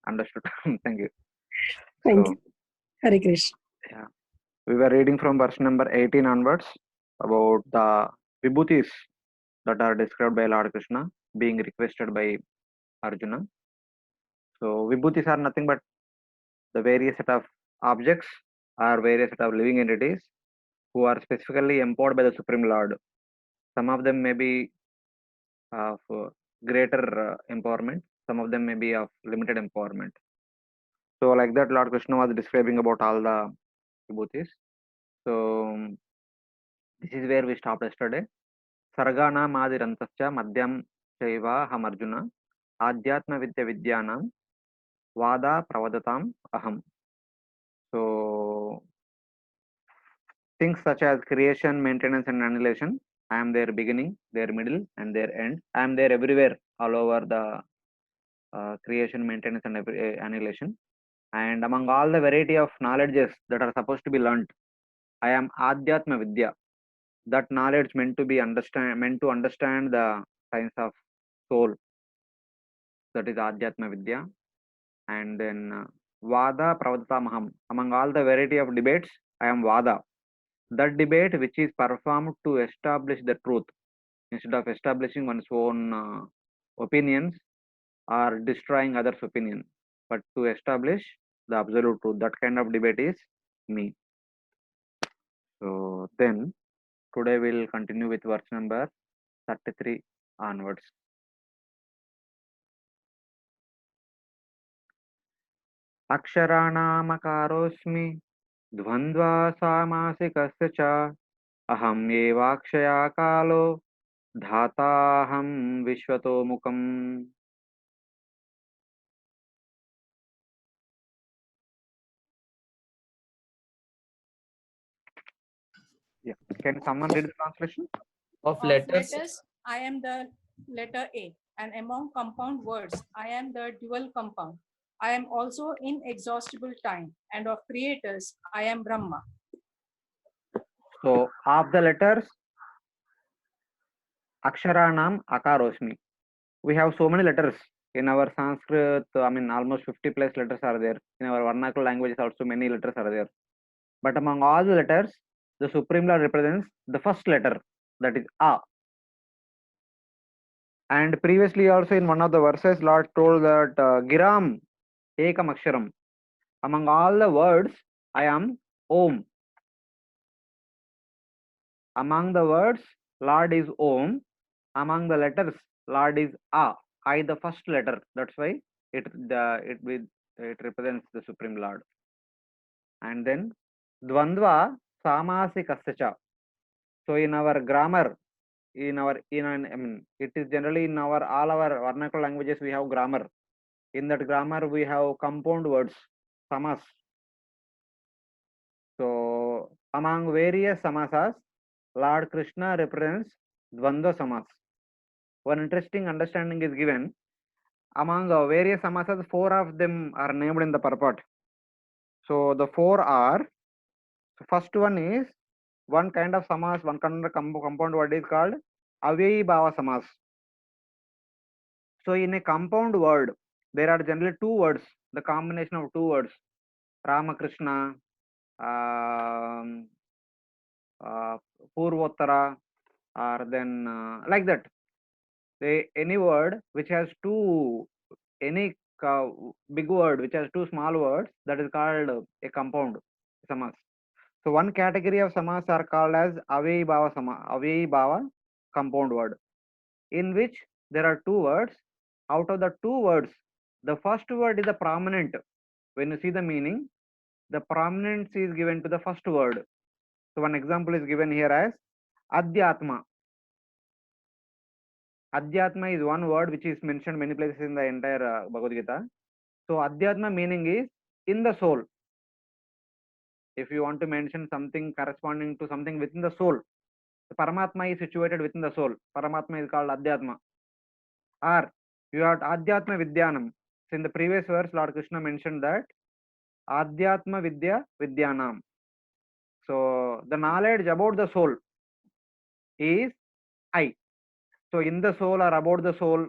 understood. Thank you. Thank So, you. Hare Krishna. yeah, we were reading from verse number 18 onwards about the vibhutis that are described by Lord Krishna being requested by Arjuna. So, vibhutis are nothing but the various set of objects or various set of living entities who are specifically empowered by the Supreme Lord. Some of them may be of greater empowerment, some of them may be of limited empowerment. So, like that, Lord Krishna was describing about all the vibhutis. So, this is where we stopped yesterday. Sarganam adirantascha madhyam chaiva hamarjuna adhyatma vidya vidyanam vada pravadatam aham. So, things such as creation, maintenance, and annihilation, I am their beginning, their middle, and their end. I am there everywhere, all over the creation, maintenance, and annihilation. And among all the variety of knowledges that are supposed to be learnt, I am Adhyatma Vidya. That knowledge meant to understand the science of soul. That is Adhyatma Vidya. And then Vada Pravadatamaham. Among all the variety of debates, I am Vada. That debate which is performed to establish the truth instead of establishing one's own opinions or destroying others' opinion, but to establish the absolute truth. That kind of debate is me. So then today we'll continue with verse number 33 onwards. अक्षराणामकारोऽस्मि द्वन्द्वा सामासिकस्य च अहम् एवाक्षया कालो धाताहं विश्वतोमुखम्. Yeah. Can someone read the translation? Of letters, I am the letter A, and among compound words, I am the dual compound. I am also inexhaustible time, and of creators, I am Brahma. So, of the letters, Aksharanam Akarosmi. We have so many letters in our Sanskrit. I mean, almost 50 plus letters are there. In our vernacular languages, also many letters are there. But among all the letters, the Supreme Lord represents the first letter, that is A. And previously, also in one of the verses, Lord told that Giram Ekam Aksharam. Among all the words, I am Om. Among the words, Lord is Om. Among the letters, Lord is A. I, the first letter. That's why it represents the Supreme Lord. And then Dvandva Samasikasya. So in our grammar, I mean, it is generally in all our vernacular languages we have grammar. In that grammar we have compound words, samas. So among various samasas, Lord Krishna represents Dvandva samas. One interesting understanding is given. Among various samasas, 4 of them are named in the purport. So the 4 are, so first one is one kind of samas, one kind of compound word is called Avyayi Bhava samas. So in a compound word, there are generally 2 words, the combination of 2 words, Ramakrishna, Purvottara, or then like that. Any word which has any big word which has 2 small words, that is called a compound samas. So one category of samas are called as Avyayi Bhava compound word, in which there are 2 words. Out of the 2 words, the first word is the prominent. When you see the meaning, the prominence is given to the first word. So one example is given here as Adhyatma. Adhyatma is one word which is mentioned many places in the entire Bhagavad Gita. So Adhyatma meaning is in the soul. If you want to mention something corresponding to something within the soul, the Paramatma is situated within the soul. Paramatma is called Adhyatma. Or you have Adhyatma Vidyanam. So in the previous verse, Lord Krishna mentioned that Adhyatma Vidya Vidyanam. So the knowledge about the soul is I. So in the soul or about the soul,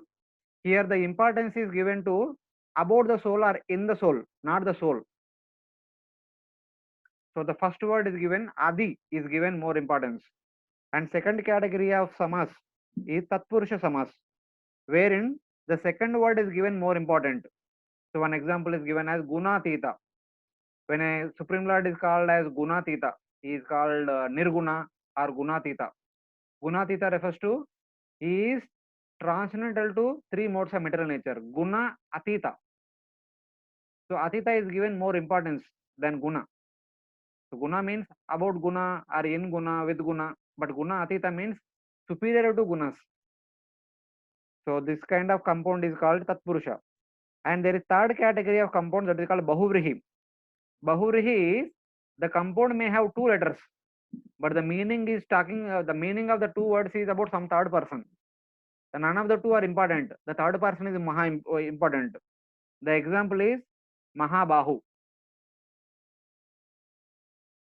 here the importance is given to about the soul or in the soul, not the soul. So the first word is given, Adi is given more importance. And second category of samas is Tatpurusha samas, wherein the second word is given more important. So one example is given as Gunatita. When a Supreme Lord is called as Gunatita, he is called Nirguna or Gunatita. Gunatita refers to he is transcendental to three modes of material nature. Guna, Atita. So Atita is given more importance than Guna. So Guna means about Guna or in Guna, with Guna, but Guna Atita means superior to Gunas. So this kind of compound is called Tatpurusha. And there is third category of compound that is called Bahuvrihi. Bahuvrihi is the compound may have two letters, but the meaning is talking, the meaning of the two words is about some third person. So none of the two are important. The third person is important. The example is Mahabahu.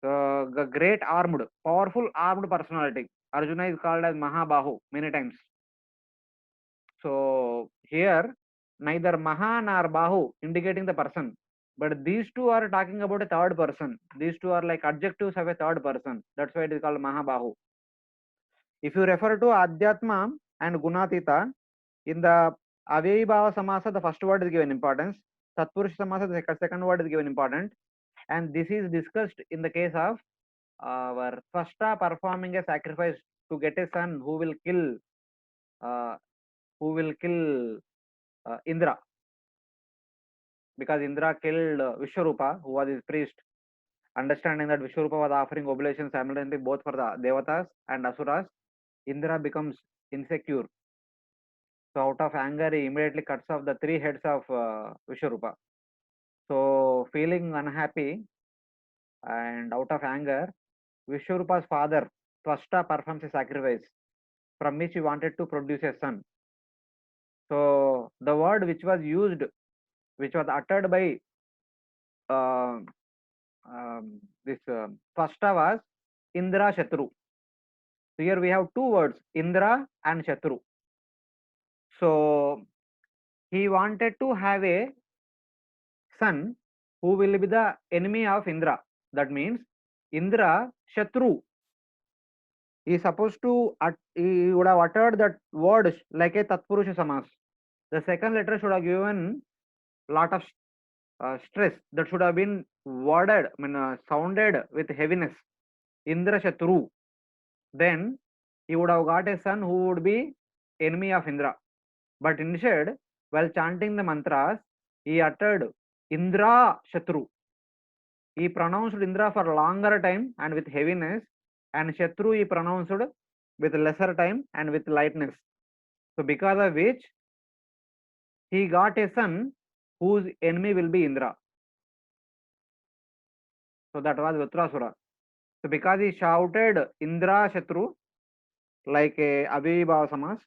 The great armed, powerful armed personality. Arjuna is called as Mahabahu many times. So here, neither Maha nor Bahu indicating the person, but these two are talking about a third person. These two are like adjectives of a third person. That's why it is called Mahabahu. If you refer to Adhyatma and Gunatita, in the Avyayibhava Samasa, the first word is given importance. Tatpurusha Samasa, the second word is given importance. And this is discussed in the case of our Twashta performing a sacrifice to get a son who will kill uh, Indra, because Indra killed Vishwarupa, who was his priest. Understanding that Vishwarupa was offering oblations simultaneously both for the Devatas and Asuras, Indra becomes insecure. So out of anger, he immediately cuts off the three heads of Vishwarupa. So feeling unhappy and out of anger, Vishwarupa's father, Twashta, performs a sacrifice from which he wanted to produce a son. So the word which was used, which was uttered by uh, this Twashta was Indra Shatru. So here we have two words, Indra and Shatru. So he wanted to have a son who will be the enemy of Indra. That means Indra Shatru is supposed to, he would have uttered that word like a Tatpurusha Samas. The second letter should have given lot of stress, that should have been worded, sounded with heaviness. Indra Shatru. Then he would have got a son who would be enemy of Indra. But instead, while chanting the mantras, he uttered Indra Shatru. He pronounced Indra for a longer time and with heaviness, and Shatru he pronounced with lesser time and with lightness. So because of which he got a son whose enemy will be Indra. So that was Vritrasura. So because he shouted Indra Shatru like a Avyayibhava Samas,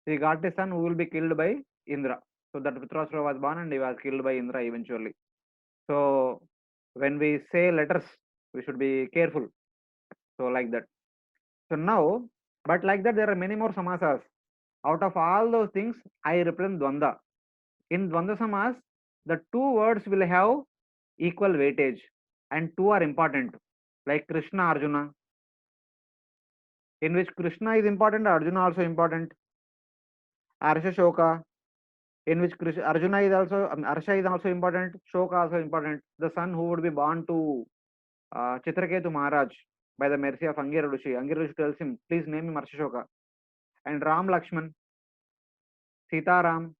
he got a son who will be killed by Indra. So that Vritrasura was born and he was killed by Indra eventually. So when we say letters, we should be careful. So like that. So now, but like that, there are many more samasas. Out of all those things, I represent Dvanda. In Dvanda Samas, the two words will have equal weightage and two are important, like Krishna Arjuna, in which Krishna is important, Arjuna also important. Arsha Shoka, in which Arjuna is also, Arsha is also important, Shoka also important. The son who would be born to Chitraketu Maharaj by the mercy of Angira Rishi. Angira Rishi tells him, please name him Arsha Shoka. And Ram Lakshman, Sita Ram,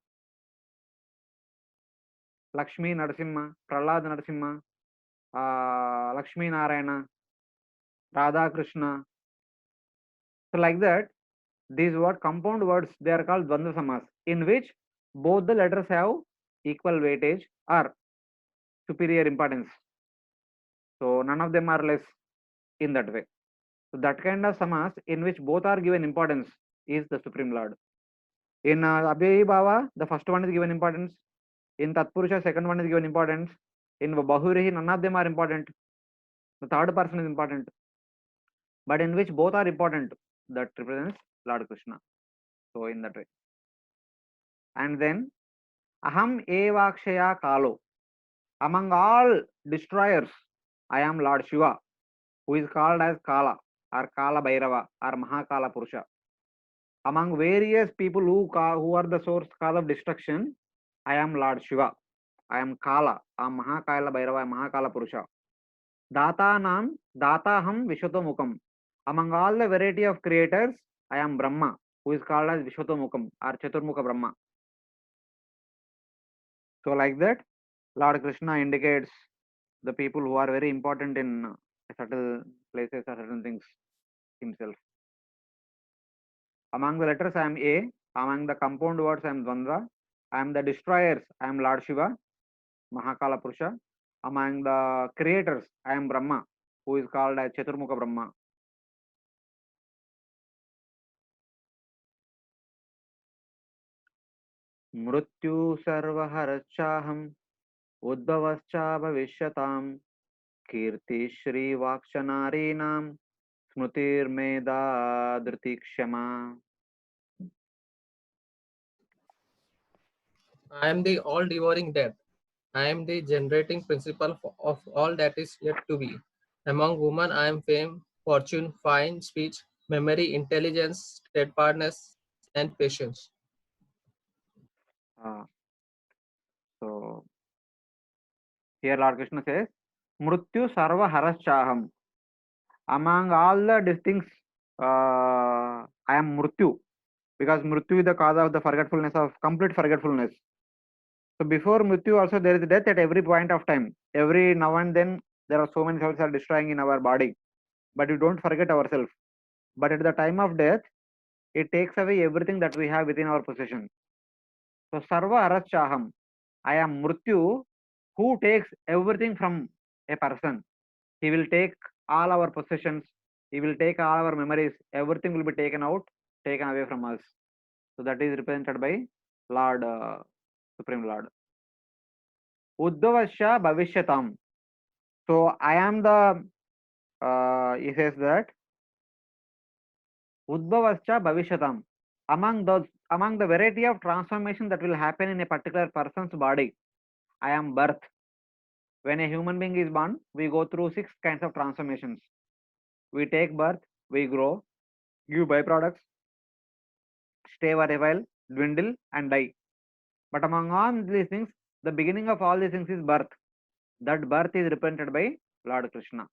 Lakshmi Narasimha, Prahlad Narasimha, Lakshmi Narayana, Radha Krishna. So like that, these compound words, they are called Dvanda Samas, in which both the letters have equal weightage or superior importance. So none of them are less in that way. So that kind of samas in which both are given importance is the Supreme Lord. In Abhyayibhava, the first one is given importance. In Tatpurusha, second one is given importance. In Bahuvrihi, none of them are important. The third person is important. But in which both are important, that represents Lord Krishna. So in that way. And then Aham evakshaya kalo. Among all destroyers, I am Lord Shiva, who is called as Kala or Kala Bhairava or Mahakala Purusha. Among various people who are the source cause of destruction, I am Lord Shiva. I am Kala. I am Mahakala Bhairava, Mahakala Purusha. Datanam Dataham Vishwatomukam. Among all the variety of creators, I am Brahma, who is called as Vishwatomukam or Chaturmukha Brahma. So like that, Lord Krishna indicates the people who are very important in certain places or certain things himself. Among the letters, I am A. Among the compound words, I am Dvandva. I am the destroyers, I am Lord Shiva, Mahakala Purusha. Among the creators, I am Brahma, who is called as Chaturmukha Brahma. Mrityu sarvaharachaham uddhavascha bhavishyatam kirti shri vakshanareenam smrutir meda dhriti kshama. I am the all-devouring death. I am the generating principle of all that is yet to be. Among women, I am fame, fortune, fine speech, memory, intelligence, steadfastness, and patience. Uh, so here Lord Krishna says, Mrityu sarva harachaham. Among all the things, I am Mrityu, because Mrityu is the cause of the forgetfulness of complete forgetfulness. So before Mrityu also there is death at every point of time. Every now and then there are so many cells are destroying in our body, but we don't forget ourselves. But at the time of death, it takes away everything that we have within our possession. So sarva harachaham. I am Mrityu, who takes everything from a person. He will take all our possessions. He will take all our memories. Everything will be taken out, taken away from us. So that is represented by Lord, Supreme Lord. Uddhavasya bhavishyatam. So I am the, he says that, Uddhavasya bhavishyatam. Among the variety of transformation that will happen in a particular person's body, I am birth. When a human being is born, we go through 6 kinds of transformations. We take birth, we grow, give byproducts, stay for a while, dwindle, and die. But among all these things, the beginning of all these things is birth. That birth is represented by Lord Krishna.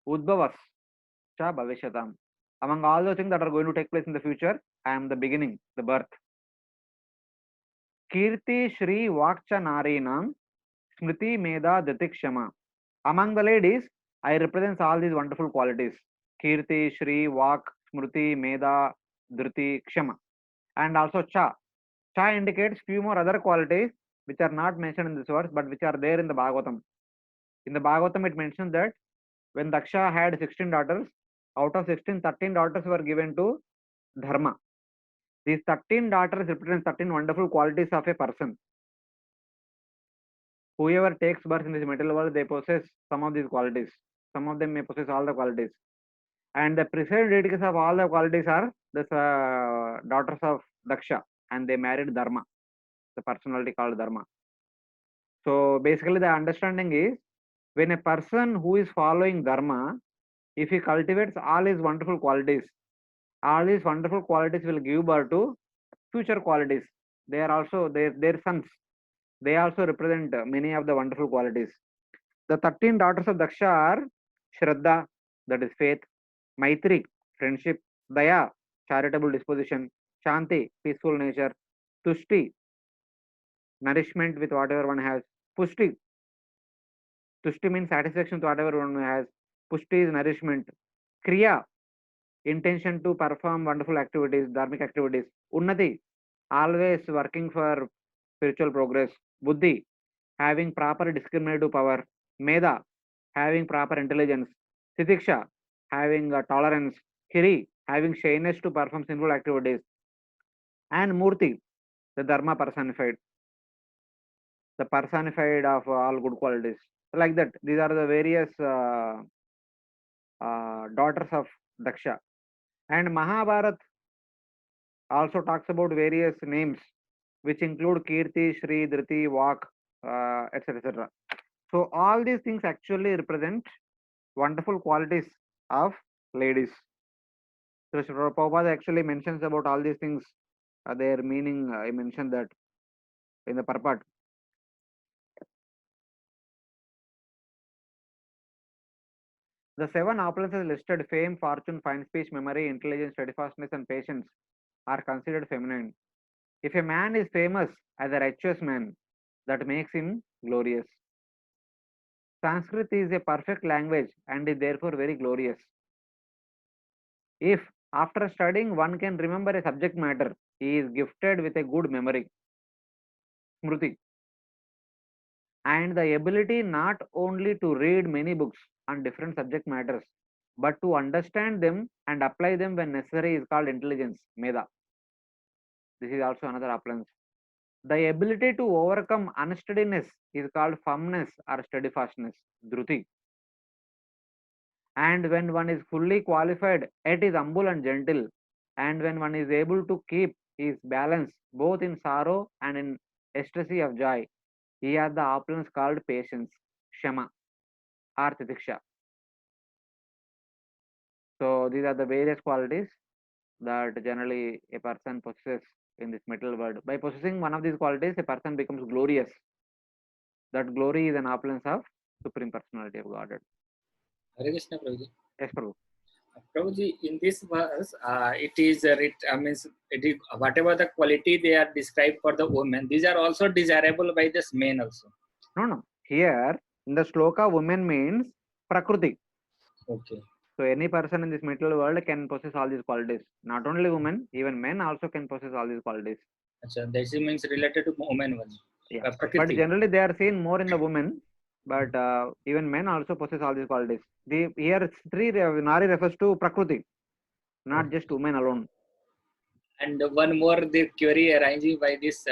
Udbhavas cha bhavishyatam. Among all the things that are going to take place in the future, I am the beginning, the birth. Kirti Shri Vakcha Narinam Smriti Meda Datikshama. Among the ladies, I represent all these wonderful qualities. Kirti, Shri, Vak, Smriti, Meda, Dhriti, Kshama. And also Cha. Cha indicates few more other qualities which are not mentioned in this verse but which are there in the Bhagavatam. In the Bhagavatam, it mentions that when Daksha had 16 daughters, out of 16, 13 daughters were given to Dharma. These 13 daughters represent 13 wonderful qualities of a person. Whoever takes birth in this material world, they possess some of these qualities. Some of them may possess all the qualities. And the preceding deities of all the qualities are the daughters of Daksha, and they married Dharma, the personality called Dharma. So basically, the understanding is when a person who is following Dharma, if he cultivates all his wonderful qualities, all these wonderful qualities will give birth to future qualities. They are also their sons. They also represent many of the wonderful qualities. The 13 daughters of Daksha are Shraddha, that is faith, Maitri, friendship, Daya, charitable disposition, Shanti, peaceful nature, Tushti, nourishment with whatever one has, Pushti, Tushti means satisfaction with whatever one has, Pushti is nourishment, Kriya, intention to perform wonderful activities, dharmic activities, Unnati, always working for spiritual progress, Buddhi, having proper discriminative power, Meda, having proper intelligence, Titiksha, having tolerance, Hiri, having shyness to perform sinful activities, and Murti, the Dharma personified, the personified of all good qualities. Like that, these are the various daughters of Daksha. And Mahabharat also talks about various names which include Kirti, Shri, Dhriti, Vak, etc. etc. So all these things actually represent wonderful qualities of ladies. So Srila Prabhupada actually mentions about all these things, their meaning. I mentioned that in the purport. The seven opulences listed, fame, fortune, fine speech, memory, intelligence, steadfastness, and patience, are considered feminine. If a man is famous as a righteous man, that makes him glorious. Sanskrit is a perfect language and is therefore very glorious. If after studying one can remember a subject matter, he is gifted with a good memory, smruti, and the ability not only to read many books on different subject matters, but to understand them and apply them when necessary is called intelligence, meda. This is also another opulence. The ability to overcome unsteadiness is called firmness or steadfastness, dhruti. And when one is fully qualified, it is humble and gentle. And when one is able to keep his balance both in sorrow and in ecstasy of joy, he has the opulence called patience, shama, or titiksha. So these are the various qualities that generally a person possesses in this material world. By possessing one of these qualities, a person becomes glorious. That glory is an opulence of Supreme Personality of Godhead. Hare Krishna, Prabhuji. Yes, Prabhu. Prabhuji, in this verse, it is means it is whatever the quality they are described for the women, these are also desirable by this men also. No. Here in the shloka, woman means Prakriti. Okay. So any person in this material world can possess all these qualities. Not only women, even men also can possess all these qualities. Achha, this means related to women only. Yeah. But Prakriti. generally they are seen more in the women. But even men also possess all these qualities. Here Nari refers to Prakriti, not just women alone. And one more the query arising by this,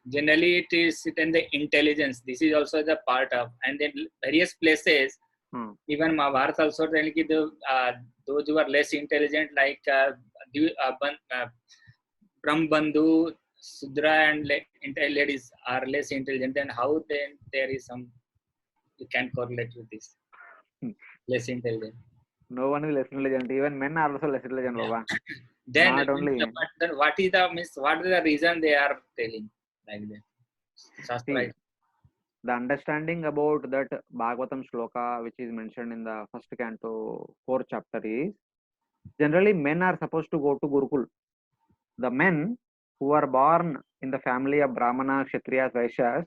generally it is in the intelligence. This is also the part of, and then various places, even Mahabharata also telling the those who are less intelligent, like Brahmbandhu, Sudra, and ladies are less intelligent. And how then there is some you can correlate with this less intelligent. No one is less intelligent. Even men are also less intelligent, Baba. Then, Not only. but then what is the reason they are telling like that? Shastra. The understanding about that Bhagavatam shloka, which is mentioned in the first canto, 4th chapter, is generally men are supposed to go to Gurukul. The men who are born in the family of Brahmana, Kshatriyas, Vaishyas,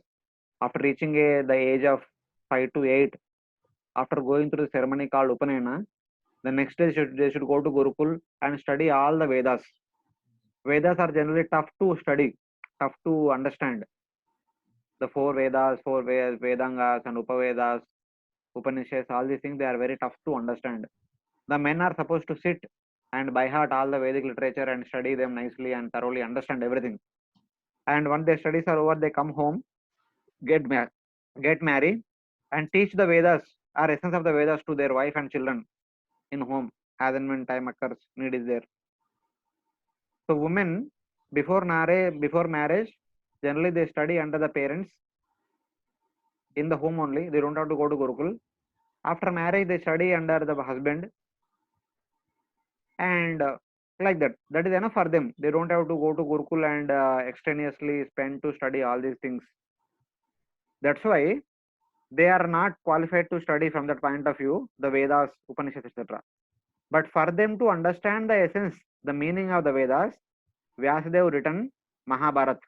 after reaching the age of 5 to 8, after going through the ceremony called Upanayana, the next day they should go to Gurukul and study all the Vedas. Vedas are generally tough to study, tough to understand. The 4 Vedas, 4 Vedangas and Upavedas, Upanishads, all these things, they are very tough to understand. The men are supposed to sit and by heart all the Vedic literature and study them nicely and thoroughly understand everything. And once their studies are over, they come home, get married, and teach the Vedas or essence of the Vedas to their wife and children in home, as and when time occurs, need is there. So women, before marriage, generally they study under the parents in the home only. They don't have to go to Gurukul. After marriage, they study under the husband, and like that. That is enough for them. They don't have to go to Gurukul and extraneously spend to study all these things. That's why they are not qualified to study from that point of view, the Vedas, Upanishads, etc. But for them to understand the essence, the meaning of the Vedas, Vyasadeva written Mahabharata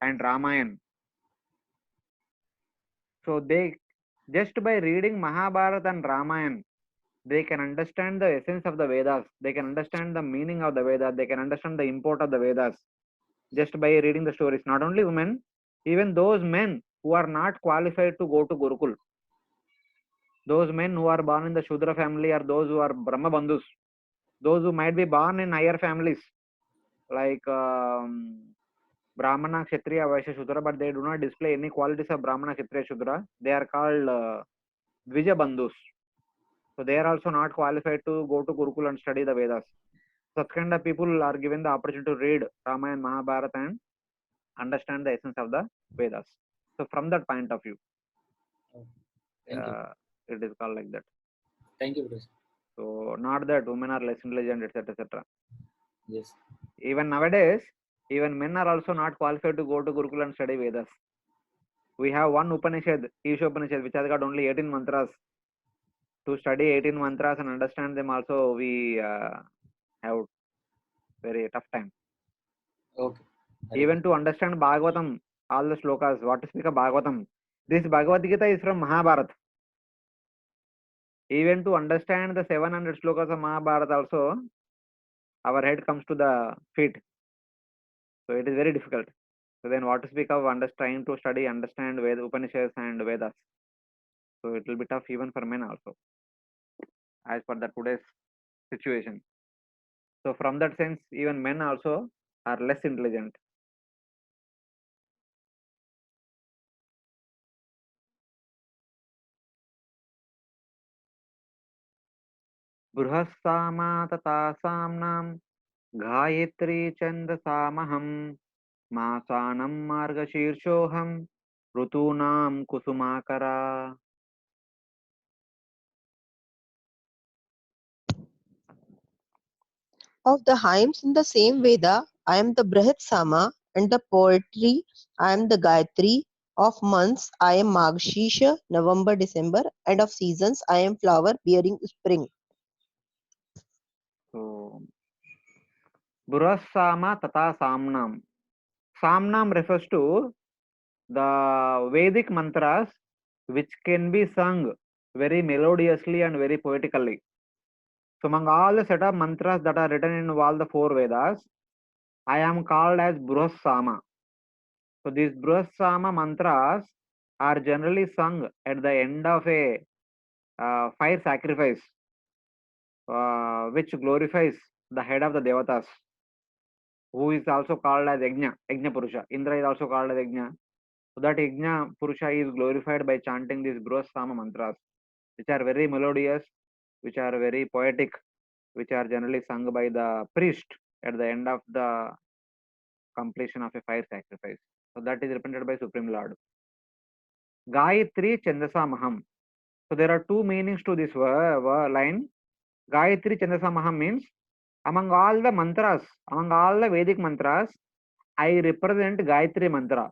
and Ramayana. So they, just by reading Mahabharata and Ramayana, they can understand the essence of the Vedas. They can understand the meaning of the Vedas. They can understand the import of the Vedas just by reading the stories. Not only women, even those men who are not qualified to go to Gurukul, those men who are born in the Shudra family or those who are Brahma Bandhus, those who might be born in higher families like Brahmana, Kshatriya, Vaishya, Shudra, but they do not display any qualities of Brahmana, Kshatriya, Shudra. They are called Dvija Bandhus. So they are also not qualified to go to Gurukul and study the Vedas. Such kind of people are given the opportunity to read Ramayana, Mahabharata, and understand the essence of the Vedas. So from that point of view, Thank you. it is called like that. Thank you, Bruce. So not that women are less intelligent, etc., etc. Yes. Even nowadays, even men are also not qualified to go to Gurukul and study Vedas. We have one Upanishad, Isha Upanishad, which has got only 18 mantras. To study 18 mantras and understand them also, we have very tough time. Okay. Even to understand Bhagavatam, all the slokas, what to speak of Bhagavatam, this Bhagavad Gita is from Mahabharata. Even to understand the 700 slokas of Mahabharata also, our head comes to the feet. So it is very difficult. So then what to speak of trying to study, understand Veda, Upanishads and Vedas. So it will be tough even for men also, as per the today's situation. So from that sense, even men also are less intelligent. Bruhassama tata samnam Gayatri chandasamaham Masanam margashirshoham Rutunam kusumakara. Of the hymns in the same Veda, I am the Brihat Sama, and the poetry, I am the Gayatri. Of months, I am Magshisha, November, December, and of seasons, I am flower bearing spring. So Bruhassama tata samnam. Samnam refers to the Vedic mantras which can be sung very melodiously and very poetically. So among all the set of mantras that are written in all the 4 Vedas, I am called as Bruhassama. So these Bruhassama mantras are generally sung at the end of a fire sacrifice, which glorifies the head of the Devatas, who is also called as Yajna Purusha. Indra is also called as Yajna. So that Yajna Purusha is glorified by chanting these Bruhassama mantras, which are very melodious, which are very poetic, which are generally sung by the priest at the end of the completion of a fire sacrifice. So that is represented by Supreme Lord. Gayatri Chandasamaham. So there are 2 meanings to this line. Gayatri Chandasamaham means among all the mantras, among all the Vedic mantras, I represent Gayatri mantra,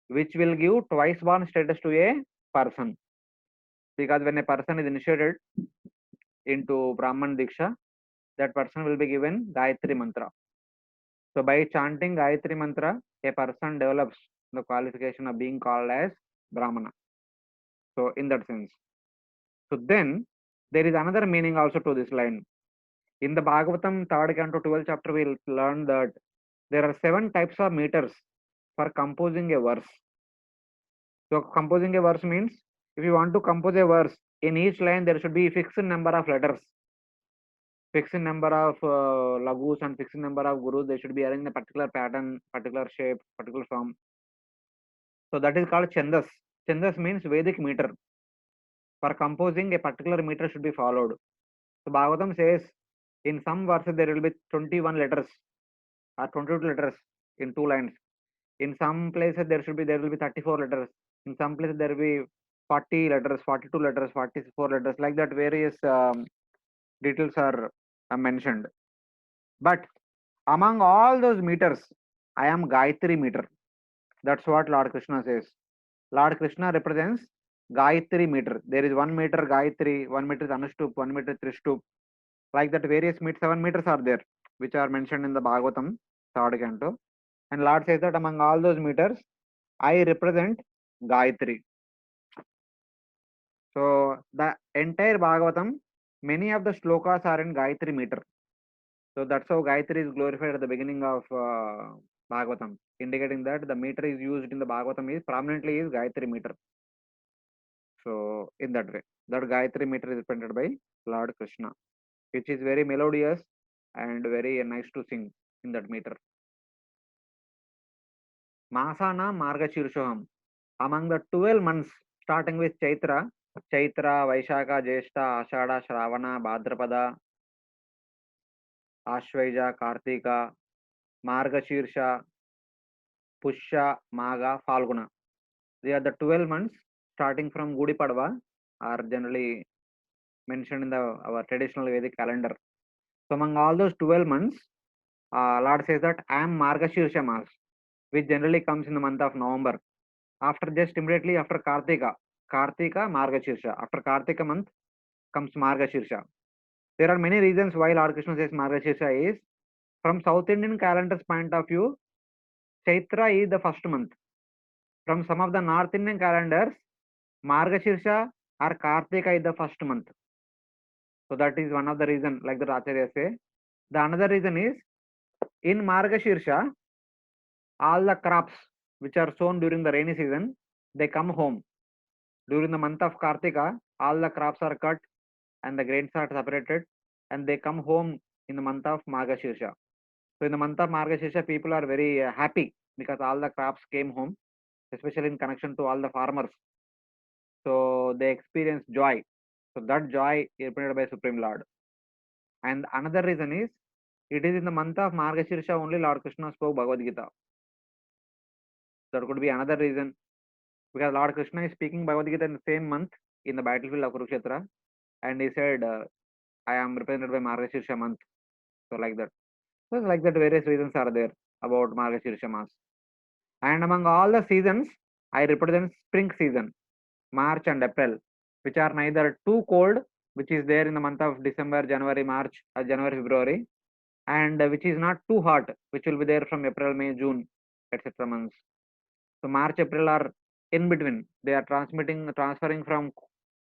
which will give twice born status to a person. Because when a person is initiated into Brahman Diksha, that person will be given Gayatri mantra. So by chanting Gayatri mantra, a person develops the qualification of being called as Brahmana. So in that sense. So then there is another meaning also to this line. In the Bhagavatam 3rd canto 12th chapter, we will learn that there are 7 types of meters for composing a verse. So composing a verse means if you want to compose a verse, in each line there should be fixed number of letters, fixed number of laghus and fixed number of gurus. They should be arranged in a particular pattern, particular shape, particular form. So that is called chandas. Chandas means Vedic meter. For composing, a particular meter should be followed. So Bhagavatam says in some verses there will be 21 letters or 22 letters in 2 lines. In some places there will be 34 letters. In some places there will be 40 letters, 42 letters, 44 letters. Like that, various details are mentioned. But among all those meters, I am Gayatri meter. That's what Lord Krishna says. Lord Krishna represents Gayatri meter. There is 1 meter Gayatri, 1 meter is Anushtup, 1 meter is Trishtup. Like that, various 7 meters are there, which are mentioned in the Bhagavatam 3rd canto. And Lord says that among all those meters, I represent Gayatri. So the entire Bhagavatam, many of the shlokas are in Gayatri meter. So that's how Gayatri is glorified at the beginning of Bhagavatam, indicating that the meter is used in the Bhagavatam is prominently is Gayatri meter. So in that way, that Gayatri meter is represented by Lord Krishna, which is very melodious and very nice to sing in that meter. Masana Margashirshoham. Among the 12 months, starting with Chaitra, Vaishakha, Jyeshta, Ashada, Shravana, Bhadrapada, Ashvaja, Kartika, Margashirsha, Pusha, Maga, Falguna. They are the 12 months starting from Gudi Padwa are generally mentioned in our traditional Vedic calendar. So among all those 12 months, Lord says that I am Margashirsha Mas, which generally comes in the month of November. After just immediately after Kartika, Margashirsha. After Kartika month comes Margashirsha. There are many reasons why Lord Krishna says Margashirsha is. From South Indian calendar's point of view, Chaitra is the first month. From some of the North Indian calendars, Margashirsha or Kartika is the first month. So that is one of the reason, like the Acharya say. The another reason is in Margashirsha, all the crops which are sown during the rainy season, they come home. During the month of Kartika, all the crops are cut and the grains are separated and they come home in the month of Margashirsha. So in the month of Margashirsha, people are very happy because all the crops came home, especially in connection to all the farmers. So they experience joy. So that joy is represented by Supreme Lord. And another reason is, it is in the month of Margashirsha only Lord Krishna spoke Bhagavad Gita. There could be another reason, because Lord Krishna is speaking Bhagavad Gita in the same month in the battlefield of Kurukshetra, and he said, I am represented by Margashirsha month. So like that. So like that, various reasons are there about Margashirsha Mas. And among all the seasons, I represent spring season, March and April, which are neither too cold, which is there in the month of December, January, March, or January, February, and which is not too hot, which will be there from April, May, June, etc. months. So March, April are in between. They are transferring from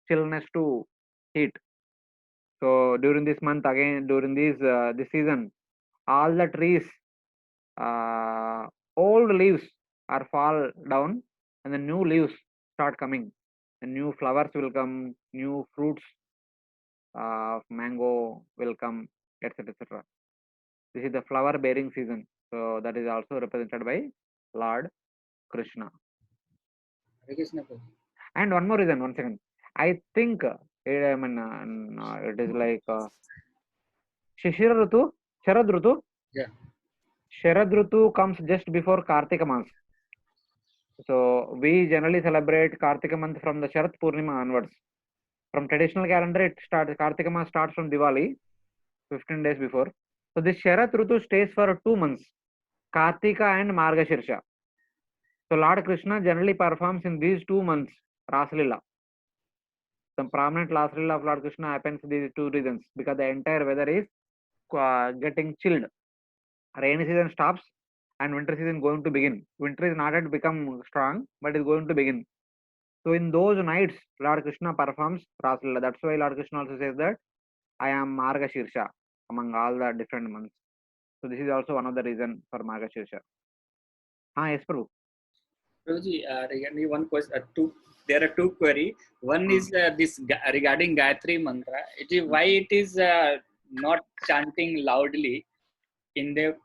chillness to heat. So during this month, again, during this season, all the trees, old leaves are fall down, and the new leaves start coming. And new flowers will come, new fruits of mango will come, etc. etc. This is the flower bearing season. So that is also represented by Lord Krishna. And one more reason, one second. I think it is like Shishira Rutu, Sharad Rutu. Yeah. Sharad Rutu comes just before Kartika month. So we generally celebrate Kartika month from the Sharad Purnima onwards. From traditional calendar, it starts, Kartika month starts from Diwali, 15 days before. So this Sharad Rutu stays for 2 months, Kartika and Margashirsha. So Lord Krishna generally performs in these 2 months Rasalila. Some prominent Rasalila of Lord Krishna happens for these 2 reasons, because the entire weather is getting chilled. Rainy season stops and winter season going to begin. Winter is not yet become strong, but is going to begin. So in those nights, Lord Krishna performs Rasalila. That's why Lord Krishna also says that I am Margashirsha among all the different months. So this is also one of the reason for Margashirsha. Yes, Prabhu. Prabhuji, regarding one question, there are two query. One is this regarding Gayatri mantra. It is why it is not chanting loudly in the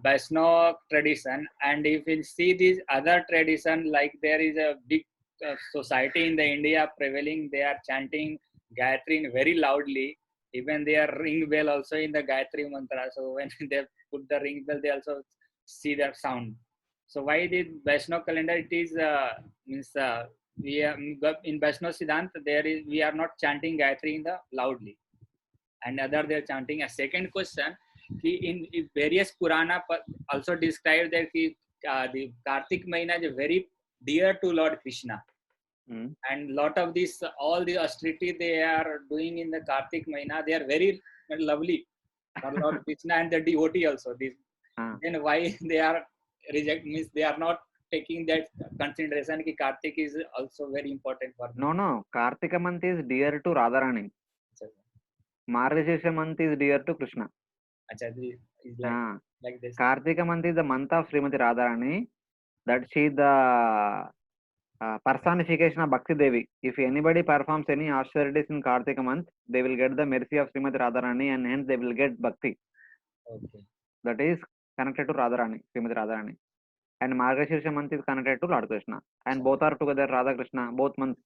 Vaishnava tradition, and if you see this other tradition, like there is a big society in the India prevailing, they are chanting Gayatri very loudly. Even their ring bell also in the Gayatri mantra. So when they put the ring bell, they also see the sound. So why the Vaishnava calendar? It is means we are, in Vaishnava Siddhant there is we are not chanting Gayatri in the loudly, and other they are chanting. A second question, in various Purana also described that the Kartik Mahina is very dear to Lord Krishna. And lot of this, all the austerity they are doing in the Kartik Mahina, they are very lovely for Lord Krishna and the devotee also. Then why they are means they are not taking that consideration that Kartik is also very important for them. No. Kartika month is dear to Radharani. Margashirsha month is dear to Krishna. Is like this. Kartika month is the month of Srimati Radharani. That she is the personification of Bhakti Devi. If anybody performs any austerities in Kartika month, they will get the mercy of Srimati Radharani, and hence they will get Bhakti. Okay. That is connected to Radharani, Srimati Radharani. And Margashirsha month is connected to Lord Krishna. And both are together, Radha Krishna, both months,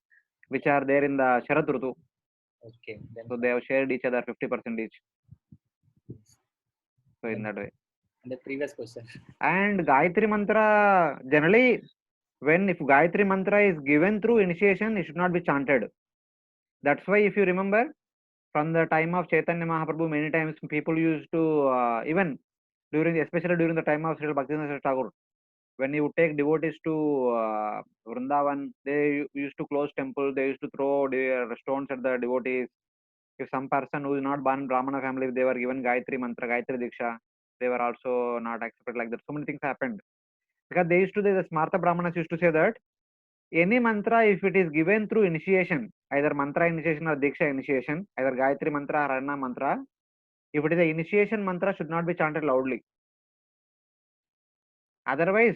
which are there in the Sharad Rutu. Okay. So they have shared each other 50% each. So in that way. The previous question. And Gayatri Mantra, generally, if Gayatri Mantra is given through initiation, it should not be chanted. That's why, if you remember, from the time of Chaitanya Mahaprabhu, many times people used to, even especially during the time of Sri Bhaktivinoda Thakur, when you take devotees to Vrindavan, they used to close temple, they used to throw stones at the devotees. If some person who is not born Brahmana family, if they were given Gayatri Mantra, Gayatri Diksha, they were also not accepted like that. So many things happened. Because they used to, the Smarta Brahmanas used to say that any mantra, if it is given through initiation, either mantra initiation or Diksha initiation, either Gayatri Mantra or Arana Mantra, if it is a initiation mantra, should not be chanted loudly. Otherwise,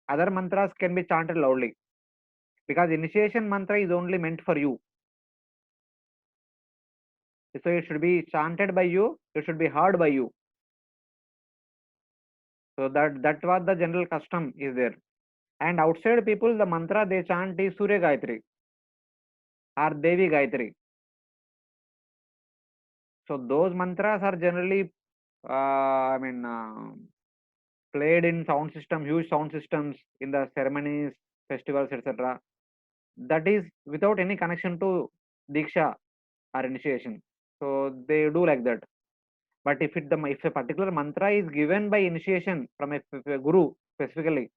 other mantras can be chanted loudly. Because initiation mantra is only meant for you. So it should be chanted by you, it should be heard by you. So that was the general custom is there. And outside people, the mantra they chant is Surya Gayatri or Devi Gayatri. So those mantras are generally, played in sound system, huge sound systems in the ceremonies, festivals, etc. That is without any connection to Diksha or initiation. So they do like that. But if a particular mantra is given by initiation from a guru specifically,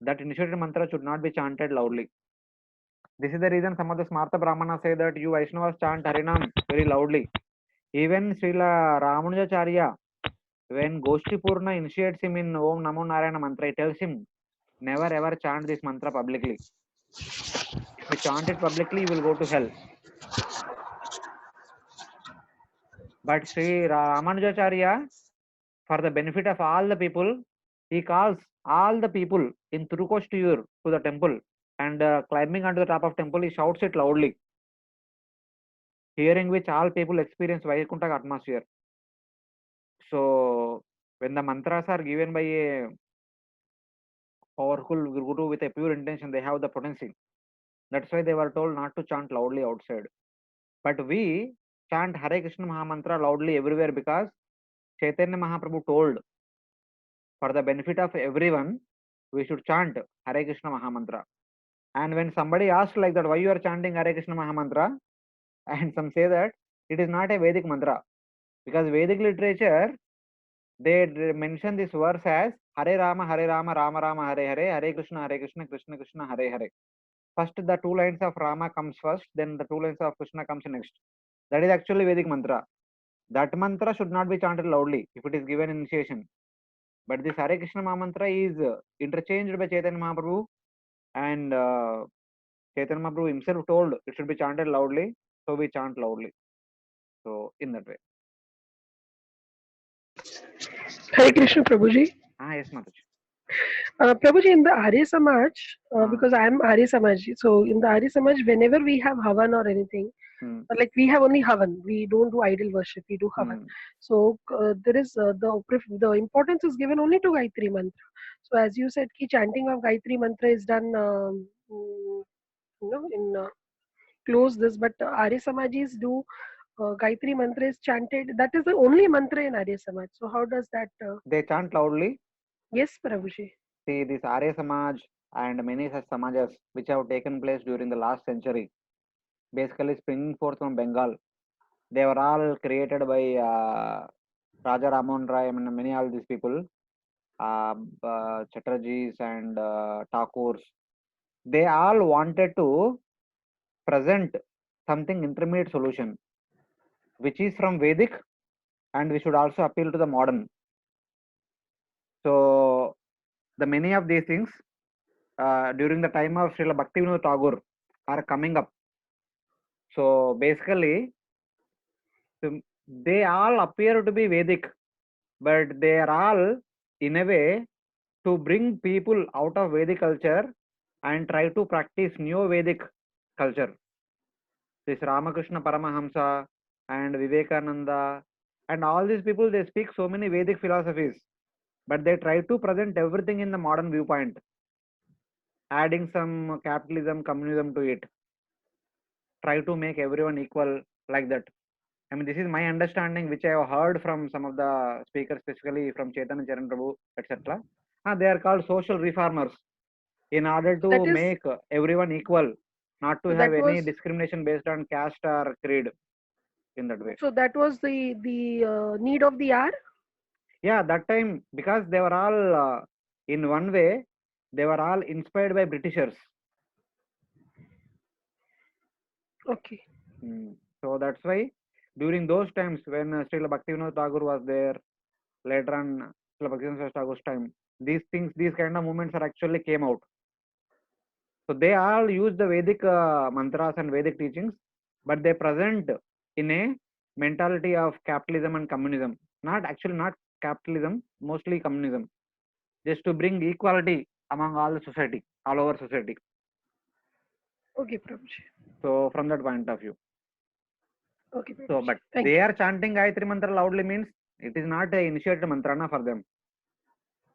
that initiated mantra should not be chanted loudly. This is the reason some of the Smarta Brahmanas say that you Vaishnavas chant Harinam very loudly. Even Srila Ramanujacharya, when Goshti Purna initiates him in Om Namo Narayana mantra, he tells him, never ever chant this mantra publicly. If you chant it publicly, you will go to hell. But Sri Ramanujacharya, for the benefit of all the people, he calls all the people in Tirukoštiyur to the temple, and climbing onto the top of temple, he shouts it loudly, hearing which all people experience Vaikuntha atmosphere. So when the mantras are given by a powerful guru with a pure intention, they have the potency. That's why they were told not to chant loudly outside. But we chant Hare Krishna Mahamantra loudly everywhere because Chaitanya Mahaprabhu told, for the benefit of everyone, we should chant Hare Krishna Mahamantra. And when somebody asks like that, why you are chanting Hare Krishna Mahamantra? And some say that it is not a Vedic mantra. Because Vedic literature, they mention this verse as Hare Rama, Rama Rama, Hare Hare, Hare Krishna, Krishna Krishna, Hare Hare. First, the two lines of Rama comes first, then the two lines of Krishna comes next. That is actually Vedic mantra. That mantra should not be chanted loudly if it is given initiation. But this Hare Krishna Mahamantra is interchanged by Chaitanya Mahaprabhu, and Chaitanya Mahaprabhu himself told it should be chanted loudly, so we chant loudly. So in that way. Hare Krishna, Prabhuji. Yes, Mataji. Prabhuji, in the Arya Samaj, because I am Arya Samaj, so in the Arya Samaj, whenever we have Havan or anything, like we have only Havan, we don't do idol worship, we do Havan. So there is the importance is given only to Gayatri Mantra. So as you said, ki chanting of Gayatri Mantra is done, in close this, but Arya Samajis do Gayatri Mantra is chanted. That is the only mantra in Arya Samaj. So how does that? They chant loudly. Yes, Prabhuji. See, this Arya Samaj and many such Samajas which have taken place during the last century, basically springing forth from Bengal, they were all created by Raja Ramon Rai, many all these people, Chatterjees and Thakurs. They all wanted to present something intermediate solution, which is from Vedic, and we should also appeal to the modern. So the many of these things during the time of Srila Bhaktivinoda Thakur are coming up. So basically, they all appear to be Vedic, but they are all in a way to bring people out of Vedic culture and try to practice new Vedic culture. This Ramakrishna Paramahamsa and Vivekananda and all these people, they speak so many Vedic philosophies, but they try to present everything in the modern viewpoint, adding some capitalism, communism to it. Try to make everyone equal like that. I mean, this is my understanding, which I have heard from some of the speakers, specifically from Chaitanya Charan Prabhu, etc. They are called social reformers in order That to is, make everyone equal, not to so have that any was, discrimination based on caste or creed in that way. so that was the need of the hour. Yeah, that time, because they were all, in one way, they were all inspired by Britishers. Okay. So that's why during those times when Srila Bhaktivinoda Tagore was there, later on Srila Bhaktivinoda Tagore's time, these things, these kind of movements are actually came out. So they all use the Vedic mantras and Vedic teachings, but they present in a mentality of capitalism and communism. Not actually not capitalism, mostly communism, just to bring equality among all the society, all over society. Okay, Prabhuji. So from that point of view. Okay, So, Prabhuji. but Thank they you. are chanting Gayatri Mantra loudly means it is not a initiated mantra na for them.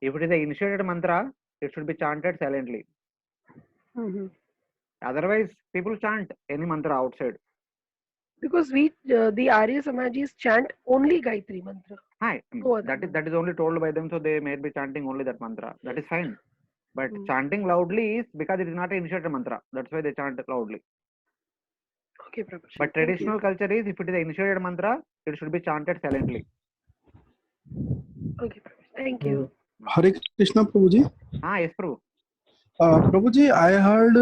If it is a initiated mantra, it should be chanted silently. Mhm. Otherwise, people chant any mantra outside. Because we, the Arya Samajis chant only Gayatri Mantra. Hi, No other that is only told by them, so they may be chanting only that mantra. That is fine. But Mm. chanting loudly is because it is not an initiated mantra. That's why they chant loudly. Okay, Prabhuji. But Thank you. traditional culture is, if it is an initiated mantra, it should be chanted silently. Okay, Prabhuji. Thank you. Hare Krishna, Prabhuji. Yes, Prabhu. Prabhuji, I heard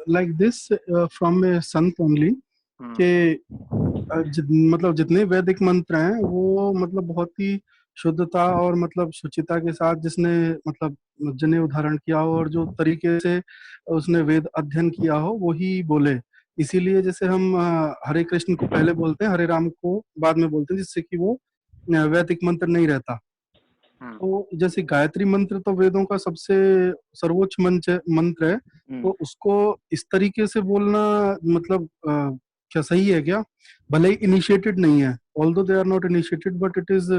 like this from a sant only कि मतलब जितने वैदिक मंत्र हैं वो मतलब बहुत ही शुद्धता और मतलब शुचिता के साथ जिसने मतलब जनेऊ धारण किया हो और जो तरीके से उसने वेद अध्ययन किया हो वही बोले। इसीलिए जैसे हम हरे कृष्ण को पहले बोलते हैं, हरे राम को बाद में बोलते हैं, जिससे कि वो वैदिक मंत्र नहीं रहता। तो जैसे गायत्री मंत्र तो वेदों का सबसे सर्वोच्च मंत्र है, तो उसको इस तरीके से बोलना मतलब क्या सही है क्या? भले ही इनिशिएटेड नहीं है, although they are not initiated, but it is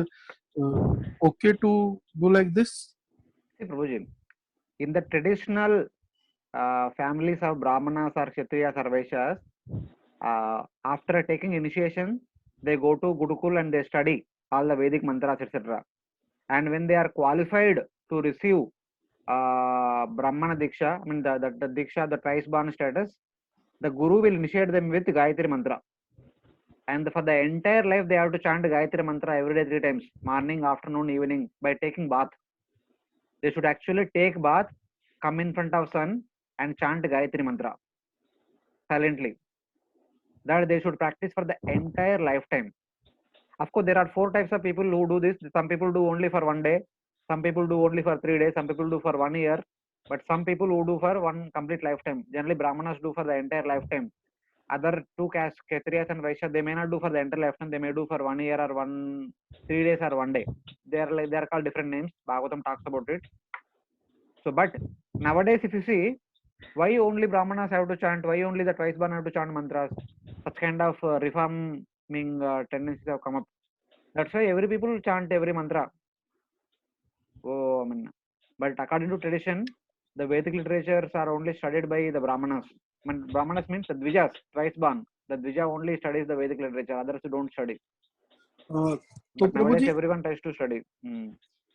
okay to do like this. See, Prabhuji, in the traditional families of Brahmanas or Kshatriyas or Vaishyas, after taking initiation, they go to Gurukul and they study all the Vedic mantras, etc. And when they are qualified to receive Brahmana Diksha, I mean the Diksha, the twice born status, the Guru will initiate them with Gayatri Mantra. And for the entire life, they have to chant Gayatri Mantra every day 3 times, morning, afternoon, evening, by taking bath. They should actually take bath, come in front of sun and chant Gayatri Mantra silently. That they should practice for the entire lifetime. Of course, there are 4 types of people who do this. Some people do only for 1 day, some people do only for 3 days, some people do for 1 year, but some people who do for one complete lifetime. Generally, Brahmanas do for the entire lifetime. Other 2 castes, Kshatriyas and Vaishya, they may not do for the entire lifetime. They may do for 1 year or 3 days or 1 day. They are called different names. Bhagavatam talks about it. So, but nowadays, if you see, why only Brahmanas have to chant? Why only the twice born have to chant mantras? Such kind of reforming tendencies have come up. That's why every people chant every mantra. Oh, I mean, but according to tradition, the Vedic literatures are only studied by the Brahmanas. I mean, Brahmanas means the Dvijas, twice born. The Dvija only studies the Vedic literature, others don't study. तो But Prabhu nowadays ji, everyone tries to study.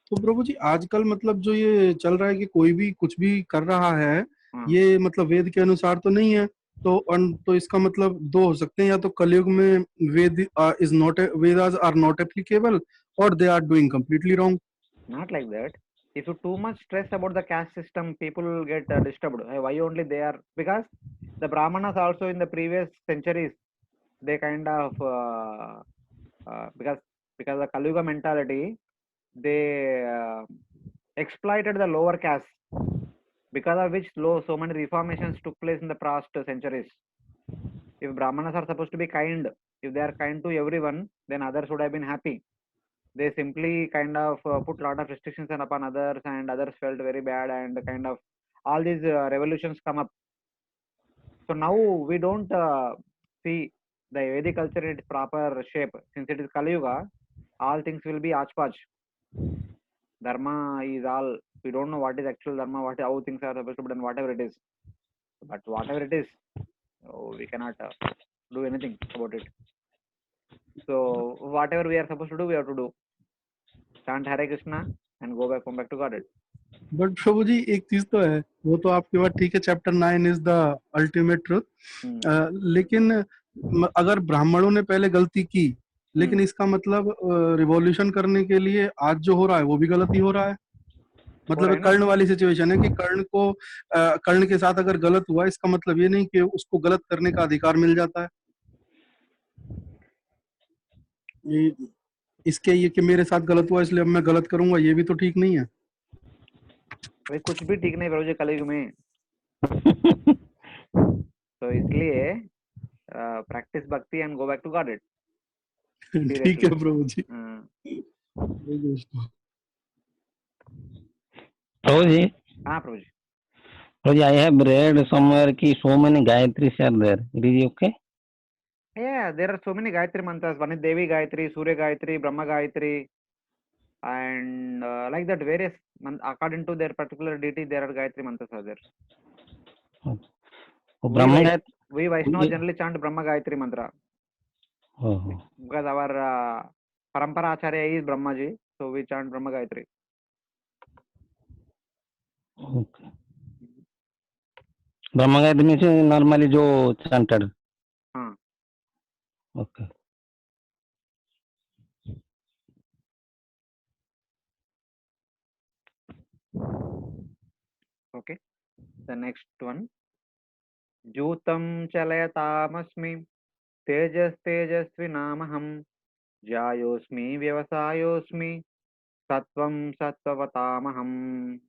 तो प्रभु जी आजकल मतलब जो ये चल रहा है कि कोई भी कुछ भी कर रहा है, ये मतलब वेद के अनुसार तो नहीं है, तो इसका मतलब 2 हो सकते हैं, या तो कलयुग में Ved is not Vedas are not applicable और they are doing completely wrong. Not like that. If you too much stress about the caste system, people get disturbed. Why only they are? Because the Brahmanas also in the previous centuries, they kind of because the Kali Yuga mentality, they exploited the lower caste, because of which so many reformations took place in the past centuries. If Brahmanas are supposed to be kind, if they are kind to everyone, then others would have been happy. They simply kind of put a lot of restrictions upon others, and others felt very bad, and kind of all these revolutions come up. So now we don't see the Vedic culture in its proper shape. Since it is Kali Yuga, all things will be achpach. Dharma is all, we don't know what is actual dharma, how things are supposed to be done, whatever it is. But whatever it is, we cannot do anything about it. So whatever we are supposed to do, we have to do. Chant Hare Krishna and go back to Godhead. But Prabhu ji एक चीज तो है, वो तो आपकी बात ठीक है, chapter 9 is the ultimate truth, लेकिन अगर ब्राह्मणों ने पहले गलती की, लेकिन इसका मतलब रिवॉल्यूशन करने के लिए आज जो हो रहा है वो भी गलती हो रहा है। मतलब कर्ण वाली सिचुएशन है कि कर्ण के साथ अगर गलत हुआ, इसका मतलब ये नहीं कि उसको गलत करने का अधिकार मिल जाता है। इसके ये कि मेरे साथ गलत हुआ इसलिए अब मैं गलत करूंगा, ये भी तो ठीक नहीं है। भाई कुछ भी ठीक नहीं प्रभु जी कलयुग में। तो इसलिए practise bhakti and go back to Godhead. ठीक है प्रभु जी। प्रभु जी, हाँ प्रभु जी। प्रभु जी, I have read somewhere कि so many Gayatris are there. It is okay? Yeah, there are so many Gayatri mantras. One is Devi Gayatri, Surya Gayatri, Brahma Gayatri, and like that various according to their particular deity there are Gayatri mantras are there. We Vaishnava generally chant Brahma Gayatri mantra. Because our parampara acharya is Brahma ji, so we chant Brahma Gayatri. Okay. Brahma Gayatri means normally जो chanted. हाँ. Okay. Okay. The next one. Jutam chalayatamasmi तेजस्तेजस्विनामहं ज्यायोस्मि व्यवसायोस्मि सत्वं सत्ववतामहम्.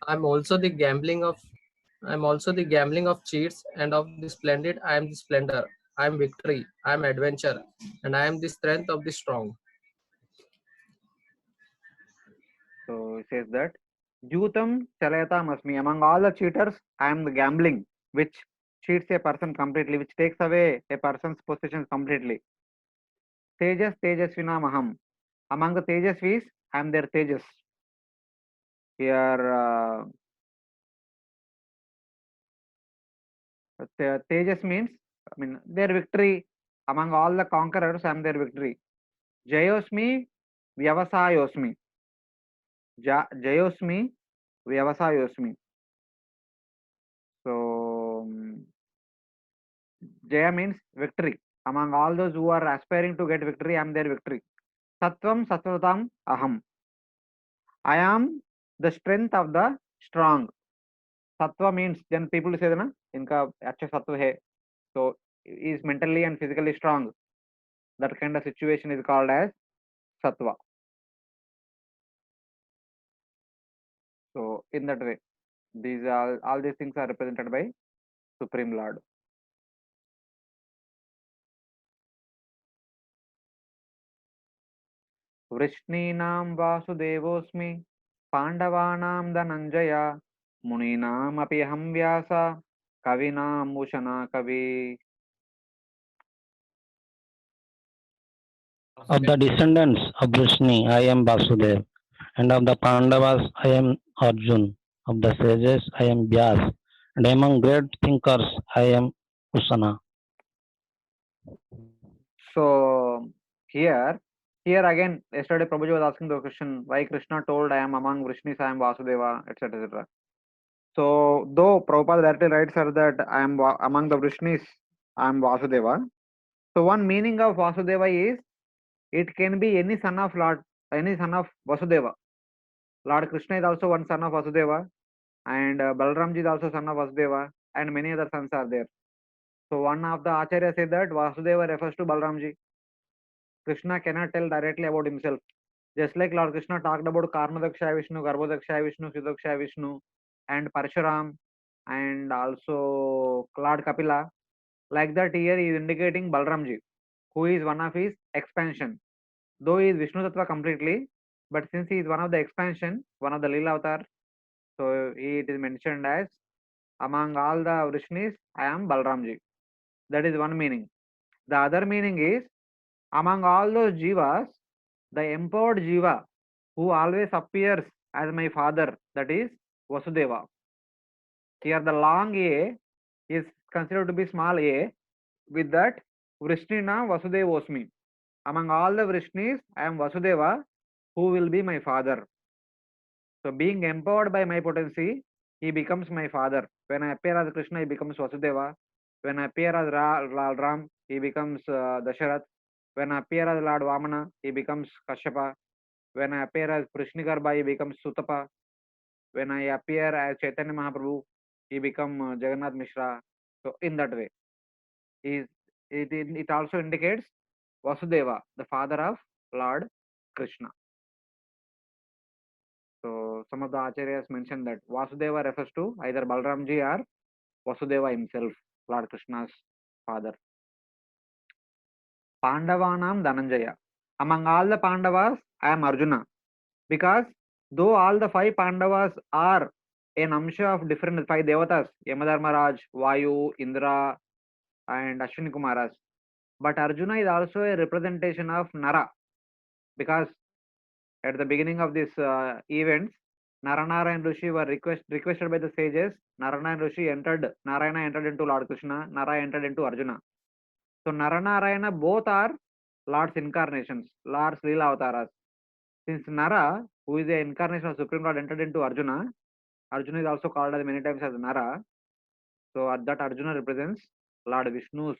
I'm also the gambling of cheats, and of the splendid I am the splendor. I am victory, I am adventure, and I am the strength of the strong. So it says that Jutam Chalayatam among all the cheaters, I am the gambling, which cheats a person completely, which takes away a person's possessions completely. Tejas Tejasvinamaham. Among the Tejasvis, I am their Tejas. Here Tejas means, their victory. Among all the conquerors, I am their victory. Jayosmi Vyavasayosmi. Jayosmi Vyavasayosmi. So Jaya means victory. Among all those who are aspiring to get victory, I am their victory. Sattvam Sattvatam Aham. I am the strength of the strong. Sattva means, then people say na, inka acha sattva hai. So is mentally and physically strong. That kind of situation is called as sattva. So in that way, these all these things are represented by Supreme Lord. वृष्णीनां वासुदेवोऽस्मि पाण्डवानां धनञ्जय मुनीनाम् अपि अहं व्यास कवीनां उशना कवि. Of the descendants of Vrishni, I am Vasudev, and of the Pandavas, I am Arjun. Of the sages, I am Vyas, and among great thinkers, I am Usana. So here again, yesterday Prabhuji was asking the question why Krishna told I am among Vrishnis, I am Vasudeva, etc. etc. So though Prabhupada directly writes her that I am among the Vrishnis, I am Vasudeva. So one meaning of Vasudeva is it can be any son of Lord, any son of Vasudeva. Lord Krishna is also one son of Vasudeva, and Balramji is also son of Vasudeva, and many other sons are there. So one of the Acharya said that Vasudeva refers to Balramji. Krishna cannot tell directly about himself. Just like Lord Krishna talked about Karmadakshaya Vishnu, Garbhodakshaya Vishnu, Siddhakshaya Vishnu, and Parshuram, and also Lord Kapila. Like that here he is indicating Balramji, who is one of his expansion. Though he is Vishnu Tattva completely, but since he is one of the expansion, one of the Leela Avatar, so it is mentioned as among all the Vrishnis, I am Balramji. That is one meaning. The other meaning is among all those jivas, the empowered jiva who always appears as my father, that is Vasudeva. Here the long A is considered to be small a. With that, Vrishnina Vasudevosmi. Among all the Vrishnis, I am Vasudeva, who will be my father. So being empowered by my potency, he becomes my father. When I appear as Krishna, he becomes Vasudeva. When I appear as Lord Ram, he becomes Dasharath. When I appear as Lord Vamana, he becomes Kashyapa. When I appear as Prishnigarba, he becomes Sutapa. When I appear as Chaitanya Mahaprabhu, he becomes Jagannath Mishra. So in that way, it also indicates Vasudeva, the father of Lord Krishna. So some of the acharyas mentioned that Vasudeva refers to either Balramji or Vasudeva himself, Lord Krishna's father. Pandavanam Dhananjaya. Among all the Pandavas, I am Arjuna. Because though all the 5 Pandavas are an amsha of different 5 devatas, Yamadharmaraj, Vayu, Indra, and Ashwini Kumaras, but Arjuna is also a representation of Nara. Because at the beginning of this events, Narana and Rishi were requested by the sages. Narana and Rishi Narayana entered into Lord Krishna, Nara entered into Arjuna. So Narayana both are Lord's incarnations, Lord's Leela Avataras. Since Nara, who is the incarnation of Supreme Lord, entered into Arjuna, Arjuna is also called as many times as Nara. So that Arjuna represents Lord Vishnu's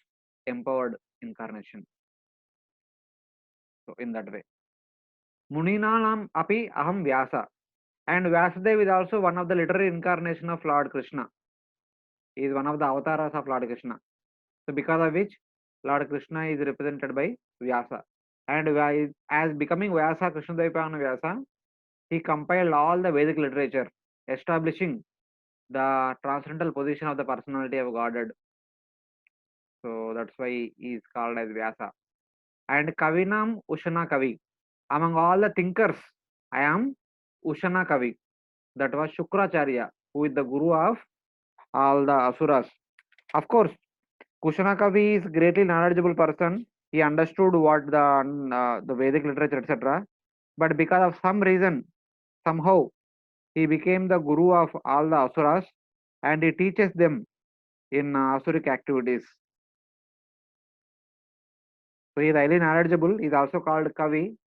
empowered incarnation. So in that way. Muninanam api aham Vyasa. And Vyasadeva is also one of the literary incarnation of Lord Krishna. He is one of the avatars of Lord Krishna. So because of which Lord Krishna is represented by Vyasa. And as becoming Vyasa, Krishnadvaipayana Vyasa, he compiled all the Vedic literature, establishing the transcendental position of the personality of Godhead. So that's why he is called as Vyasa. And Kavinam Ushana Kavi. Among all the thinkers, I am Ushana Kavi. That was Shukracharya, who is the guru of all the asuras. Of course, Ushana Kavi is greatly knowledgeable person. He understood what the Vedic literature, etc. But because of some reason, somehow, he became the guru of all the asuras, and he teaches them in asuric activities. So he is highly knowledgeable. He is also called Kavi,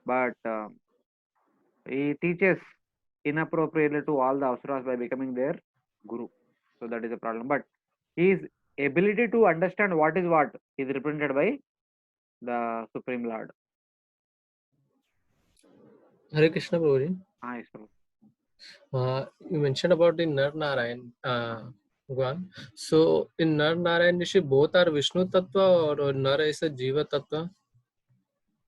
but he teaches inappropriately to all the asuras by becoming their guru. So that is a problem. But his ability to understand what is represented by the Supreme Lord. Hare Krishna, Prabhuji. Yes, You mentioned about the Nar Narayan. Bhagwan. So in Nar Narayan Rishi, both are Vishnu Tattva or Nar is a Jiva Tattva?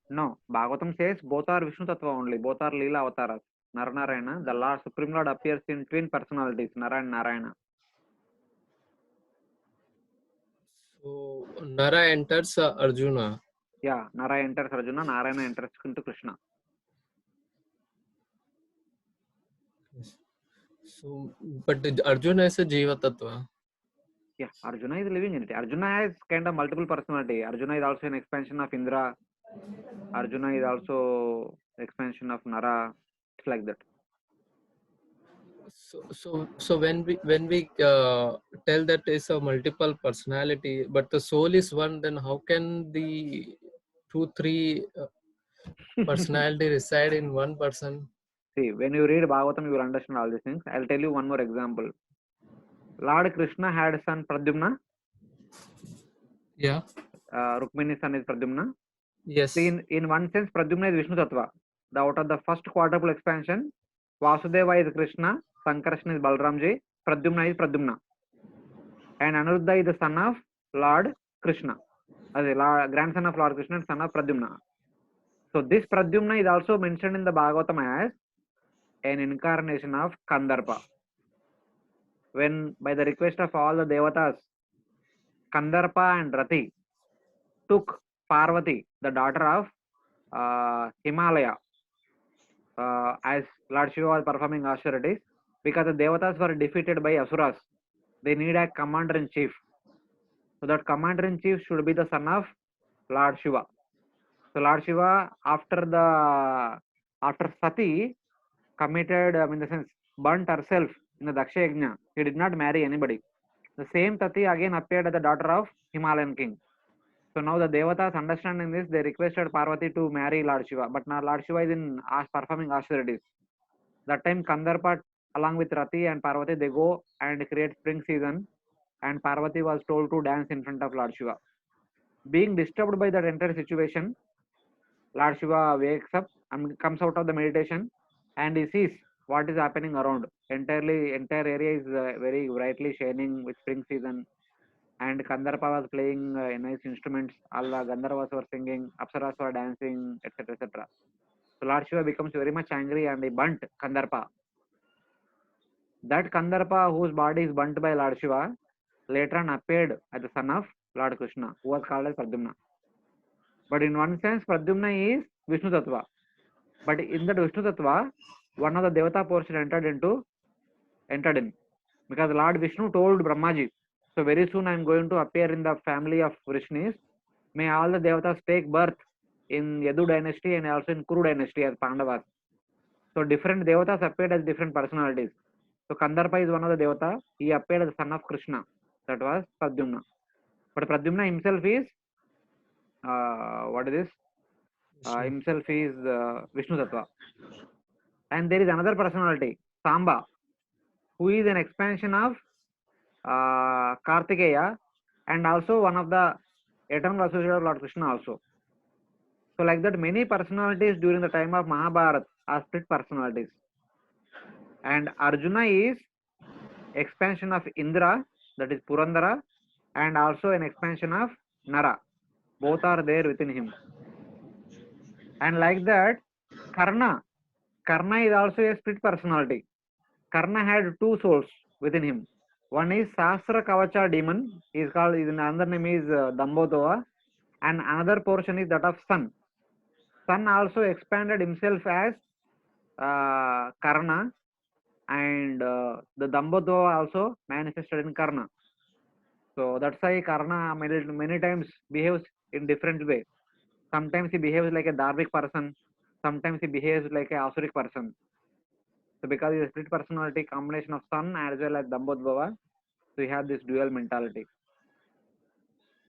No, Bhagavatam says both are Vishnu Tattva only, both are Leela Avataras. Narayana, the Lord, Supreme Lord appears in twin personalities, Nara and Narayana. So Nara enters Arjuna. Yeah, Nara enters Arjuna, Narayana enters into Krishna. So, but Arjuna is a Jiva Tattva. Yeah, Arjuna is living in it. Arjuna has kind of multiple personality. Arjuna is also an expansion of Indra. Arjuna is also expansion of Nara. It's like that. So when we tell that it's a multiple personality, but the soul is one, then how can the 2-3 personality reside in one person? See, when you read Bhagavatam, you will understand all these things. I'll tell you one more example. Lord Krishna had a son Pradyumna. Yeah. Rukmini's son is Pradyumna. Yes. See, in one sense, Pradyumna is Vishnu Tattva. Out of the first quadruple expansion, Vasudeva is Krishna, Sankarshan is Balramji, Pradyumna is Pradyumna. And Anuruddha is the son of Lord Krishna. As a grandson of Lord Krishna, son of Pradyumna. So this Pradyumna is also mentioned in the Bhagavatam as an incarnation of Kandarpa. When by the request of all the devatas, Kandarpa and Rati took Parvati, the daughter of Himalaya, as Lord Shiva was performing austerities, because the devatas were defeated by asuras. They need a commander-in-chief. So that commander-in-chief should be the son of Lord Shiva. So Lord Shiva, after Sati committed, in the sense, burnt herself in the Daksha Yajna. He did not marry anybody. The same Tati again appeared as the daughter of Himalayan king. So now the Devatas understanding this, they requested Parvati to marry Lord Shiva. But now Lord Shiva is in performing austerities. That time Kandarpa along with Rati and Parvati, they go and create spring season. And Parvati was told to dance in front of Lord Shiva. Being disturbed by that entire situation, Lord Shiva wakes up and comes out of the meditation and he sees what is happening around. Entire area is very brightly shining with spring season. And Kandarpa was playing nice instruments. All the Gandharvas were singing, Apsaras were dancing, etc. etc. So Lord Shiva becomes very much angry and he burnt Kandarpa. That Kandarpa, whose body is burnt by Lord Shiva, later on appeared as the son of Lord Krishna, who was called as Pradyumna. But in one sense, Pradyumna is Vishnu Tattva. But in that Vishnu Tattva, one of the Devata portion entered in. Because Lord Vishnu told Brahmaji, so very soon I am going to appear in the family of Vrishnis. May all the Devatas take birth in Yadu dynasty and also in Kuru dynasty as Pandavas. So different Devatas appeared as different personalities. So Kandarpa is one of the Devata. He appeared as the son of Krishna. That was Pradyumna. But Pradyumna himself is, himself is Vishnu Tattva. And there is another personality, Samba, who is an expansion of Kartikeya and also one of the eternal associate of Lord Krishna also. So like that, many personalities during the time of Mahabharata are split personalities. And Arjuna is expansion of Indra, that is Purandara, and also an expansion of Nara. Both are there within him. And like that, Karna is also a split personality. Karna had two souls within him. One is Sahasra Kavacha demon. His another name is Dambodhava. And another portion is that of Sun. Sun also expanded himself as Karna. And the Dambodhava also manifested in Karna. So that's why Karna many times behaves in different way. Sometimes he behaves like a Dharmic person. Sometimes he behaves like a Asuric person. So because he is a split personality combination of Sun as well as Dambodhava, so we have this dual mentality.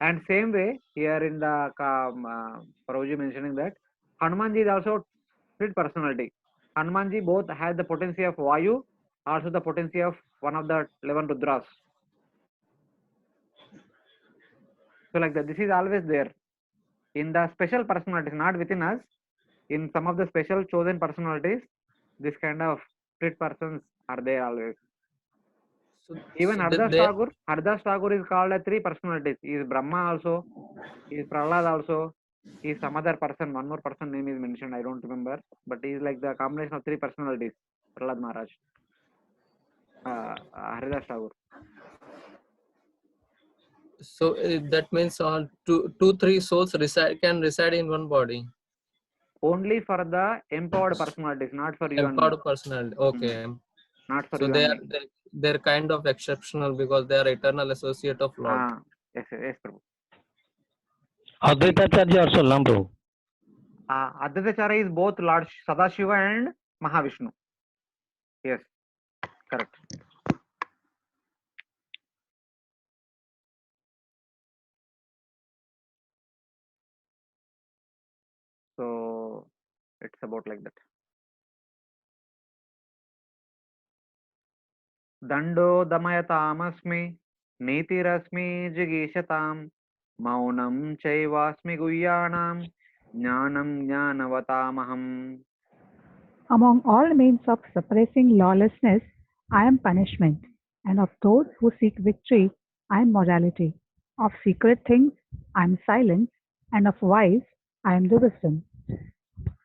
And same way here in the Prabhuji mentioning that Hanumanji is also split personality. Hanumanji both has the potency of Vayu, also the potency of one of the 11 Rudras. So like that, this is always there in the special personalities, not within us. In some of the special chosen personalities, this kind of split persons are there always. So, Even so Hardas Thakur is called as three personalities. He is Brahma also, he is Prahlad also, he is some other person, one more person name is mentioned, I don't remember, but he is like the combination of three personalities, Prahlad Maharaj, Haridas Thakur. So that means all three souls can reside in one body. Only for the empowered personalities, not for you empowered and me. personality. Okay. Not for so you and me. they're kind of exceptional because they are eternal associate of Lord. Yes, Prabhu. Advaitacharya also Lambu. Advaitacharya is both Lord Sadashiva and Mahavishnu. Yes, correct. So it's about like that. Dando Damayatamasmi Nitirasmi Jigishatam Maunam Chaivasmi Guyanam Jnanam Jnanavatamaham. Among all means of suppressing lawlessness, I am punishment, and of those who seek victory, I am morality. Of secret things, I am silence, and of wise, I am the wisdom.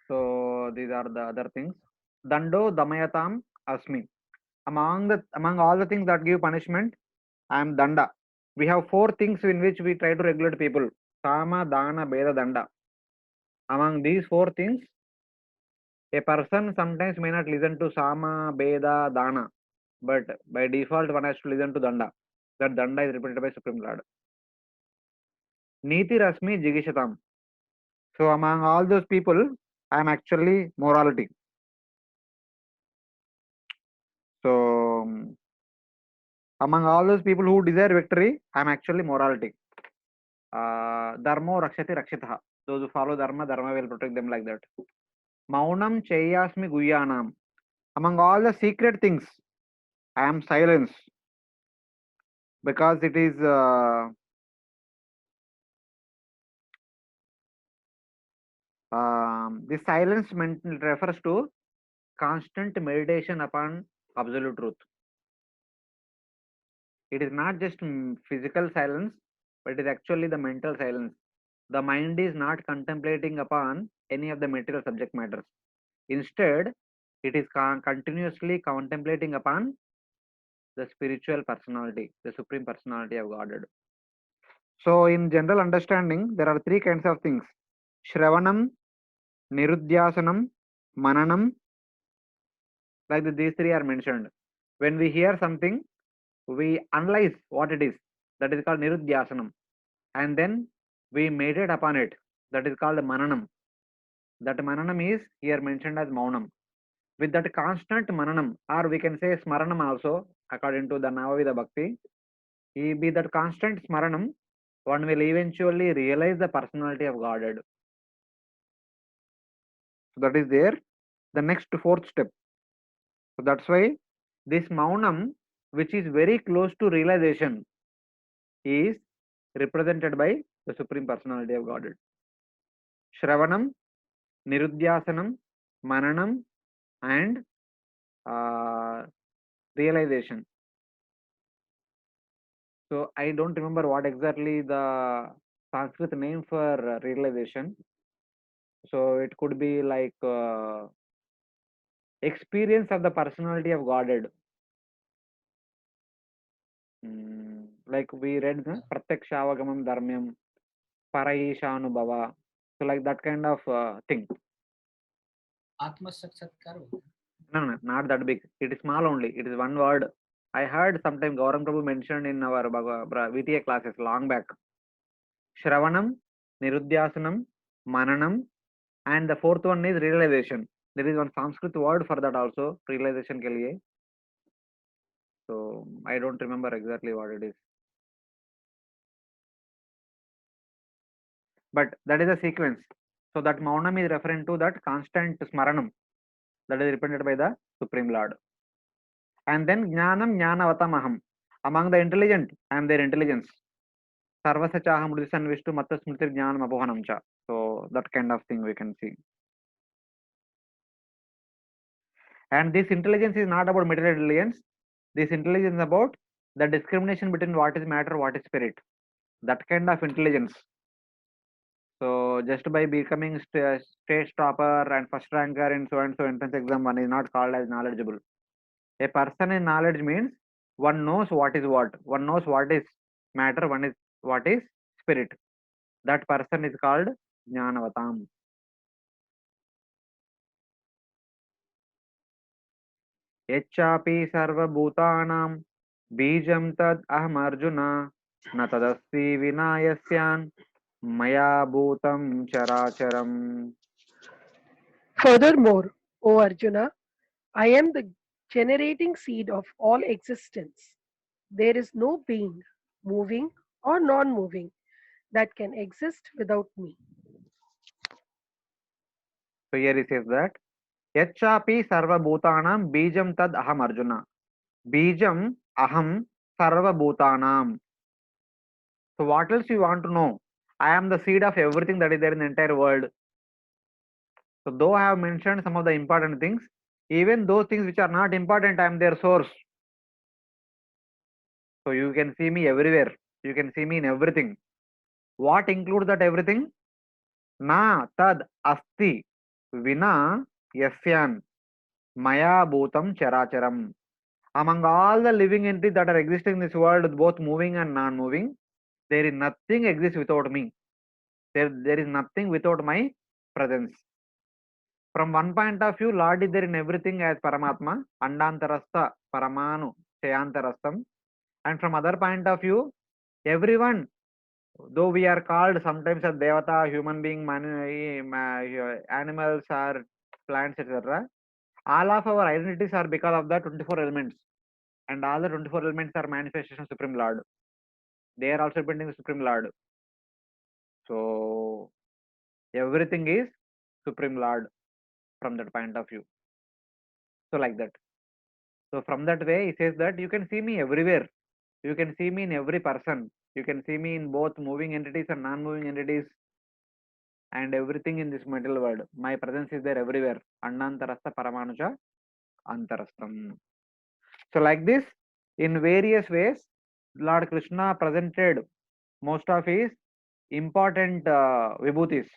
So these are the other things. Dando Damayatam Asmi. Among all the things that give punishment, I am Danda. We have four things in which we try to regulate people. Sama, Dana, Beda, Danda. Among these four things, a person sometimes may not listen to Sama, Beda, Dana, but by default one has to listen to Danda. That Danda is repeated by Supreme Lord. Niti Rasmi Jigishatam. So among all those people, I am actually morality. So Among all those people who desire victory, I am actually morality. Dharmo rakshati rakshitah. Those who follow dharma, dharma will protect them, like that. Maunam chayasmi guyanam. Among all the secret things, I am silence, because it is this silence refers to constant meditation upon absolute truth. It is not just physical silence, but it is actually the mental silence. The mind is not contemplating upon any of the material subject matters. Instead, it is continuously contemplating upon the spiritual personality, the supreme personality of Godhead. So, in general understanding, there are three kinds of things: Shravanam, Nirudhyasanam, Mananam. Like these three are mentioned. When we hear something, we analyze what it is. That is called Nirudhyasanam. And then we meditate upon it. That is called Mananam. That Mananam is here mentioned as Maunam. With that constant Mananam, or we can say Smaranam also, according to the Navavida Bhakti, be that constant Smaranam, one will eventually realize the personality of Godhead. So that is there. The next fourth step. So that's why this Maunam, which is very close to realization, is represented by the Supreme Personality of Godhead. Shravanam, Nirudhyasanam, Mananam, and realization. So I don't remember what exactly the Sanskrit name for realization. So it could be like experience of the personality of Godhead. Like we read Pratyakshaavagamam Dharmyam, Paraishanubhava. So like that kind of thing. Atma Sakshatkar. No, not that big. It is small only. It is one word. I heard sometime Gaurang Prabhu mentioned in our VTA classes long back. Shravanam, Nirudhyasanam, Mananam, and the fourth one is realization. There is one Sanskrit word for that also, realization ke liye. So I don't remember exactly what it is. But that is a sequence. So that Maunam is referring to that constant Smaranam that is represented by the Supreme Lord. And then Jnanam Jnanavatamaham. Among the intelligent, I am their intelligence. Sarvasa Chaham Mrisan Vishtu Matta Smritir Jnanam Apohanam Cha. So that kind of thing we can see. And this intelligence is not about material intelligence. This intelligence is about the discrimination between what is matter, what is spirit. That kind of intelligence. So just by becoming stage topper and first ranker in so and so entrance exam, one is not called as knowledgeable. A person in knowledge means one knows what is what. One knows what is matter, one is what is spirit. That person is called Jnanavatam. Yechapi sarva bhutanam bijam tad aham arjuna na tadasti vinayasyan maya bhutam characharam. Furthermore, O Arjuna, I am the generating seed of all existence. There is no being, moving or non moving, that can exist without me. So here he says that Yachapi sarva bhutanam bijam tad aham arjuna. Bijam aham sarva bhutanam. So what else you want to know? I am the seed of everything that is there in the entire world. So though I have mentioned some of the important things, even those things which are not important, I am their source. So you can see me everywhere. You can see me in everything. What includes that everything? Na tad asti vina yasyan maya bhutam characharam. Among all the living entities that are existing in this world, both moving and non-moving, there is nothing exists without me. There is nothing without my presence. From one point of view, Lord is there in everything as Paramatma, Andantarastha, Paramanu, Shayantarastham. And from other point of view, everyone, though we are called sometimes as Devata, human being, animals or plants, etc., all of our identities are because of the 24 elements. and all the 24 elements are manifestation of Supreme Lord. They are also representing the Supreme Lord. So everything is Supreme Lord from that point of view. So like that. So from that way, he says that you can see me everywhere. You can see me in every person. You can see me in both moving entities and non-moving entities and everything in this material world. My presence is there everywhere. Annantarastha Paramanuja Antarastham. So like this, in various ways, Lord Krishna presented most of his important vibhutis.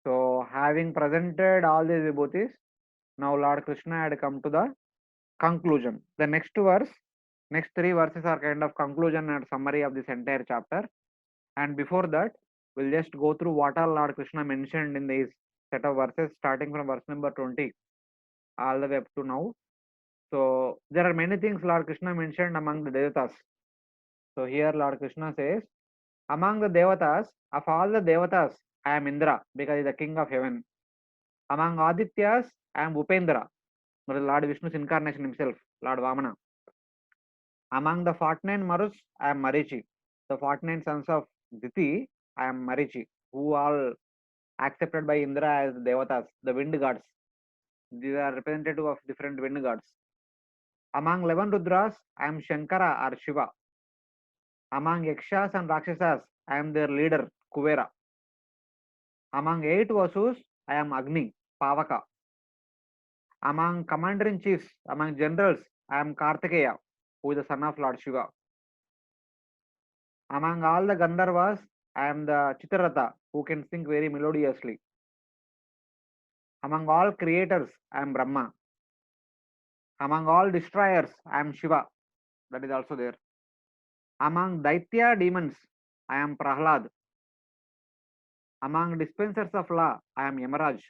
So having presented all these vibhutis, now Lord Krishna had come to the conclusion. The next verse, next 3 verses are kind of conclusion and summary of this entire chapter. And before that, we'll just go through what all Lord Krishna mentioned in these set of verses, starting from verse number 20 all the way up to now. So there are many things Lord Krishna mentioned among the Devatas. So here Lord Krishna says, among the Devatas, of all the Devatas, I am Indra because he is the king of heaven. Among Adityas, I am Upendra, Lord Vishnu's incarnation himself, Lord Vamana. Among the 49 Marus, I am Marichi. The 49 sons of Diti, I am Marichi, who all accepted by Indra as Devatas, the wind gods. These are representative of different wind gods. Among 11 Rudras, I am Shankara or Shiva. Among Yakshas and Rakshasas, I am their leader, Kuvera. Among 8 Vasus, I am Agni, Pavaka. Among commander-in-chiefs, among generals, I am Kartikeya, who is the son of Lord Shiva. Among all the Gandharvas, I am the Chitraratha, who can sing very melodiously. Among all creators, I am Brahma. Among all destroyers, I am Shiva. That is also there. Among Daitya demons, I am Prahlad. Among dispensers of law, I am Yamaraj.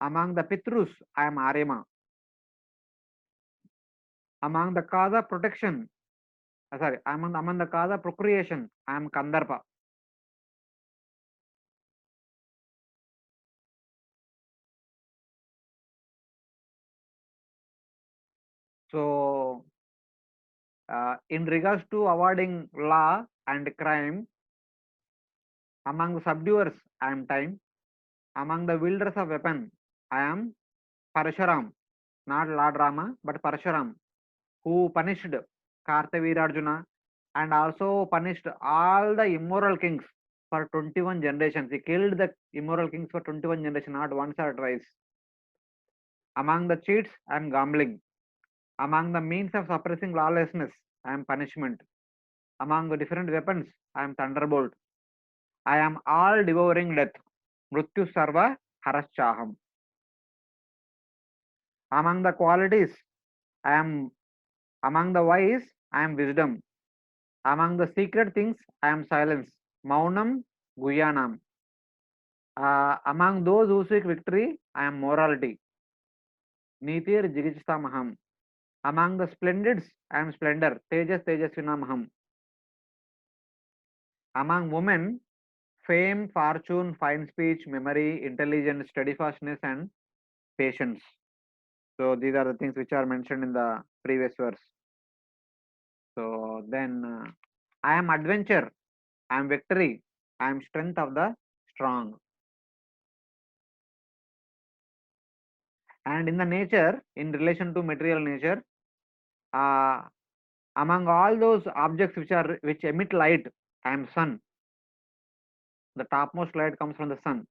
Among the Pitrus, I am Aryama. Among the cause of protection, among the cause of procreation, I am Kandarpa. So, in regards to awarding law and crime, among the subduers, I am time. Among the wielders of weapon, I am Parashuram, not Lord Rama, but Parashuram, who punished Kartavirarjuna and also punished all the immoral kings for 21 generations. He killed the immoral kings for 21 generations, not once or twice. Among the cheats, I am gambling. Among the means of suppressing lawlessness, I am punishment. Among the different weapons, I am thunderbolt. I am all devouring death. Mrityu sarva haraschaham. Among the qualities, I am among the wise, I am wisdom. Among the secret things, I am silence. Maunam guyanam. Among those who seek victory, I am morality. Nitir jigistamaham. Among the splendids, I am splendor. Tejas tejasvinamaham. Among women, fame, fortune, fine speech, memory, intelligence, steadfastness, and patience. So these are the things which are mentioned in the previous verse. So then, I am adventure, I am victory, I am strength of the strong. And in the nature, in relation to material nature, among all those objects which emit light, I am sun. The topmost light comes from the sun.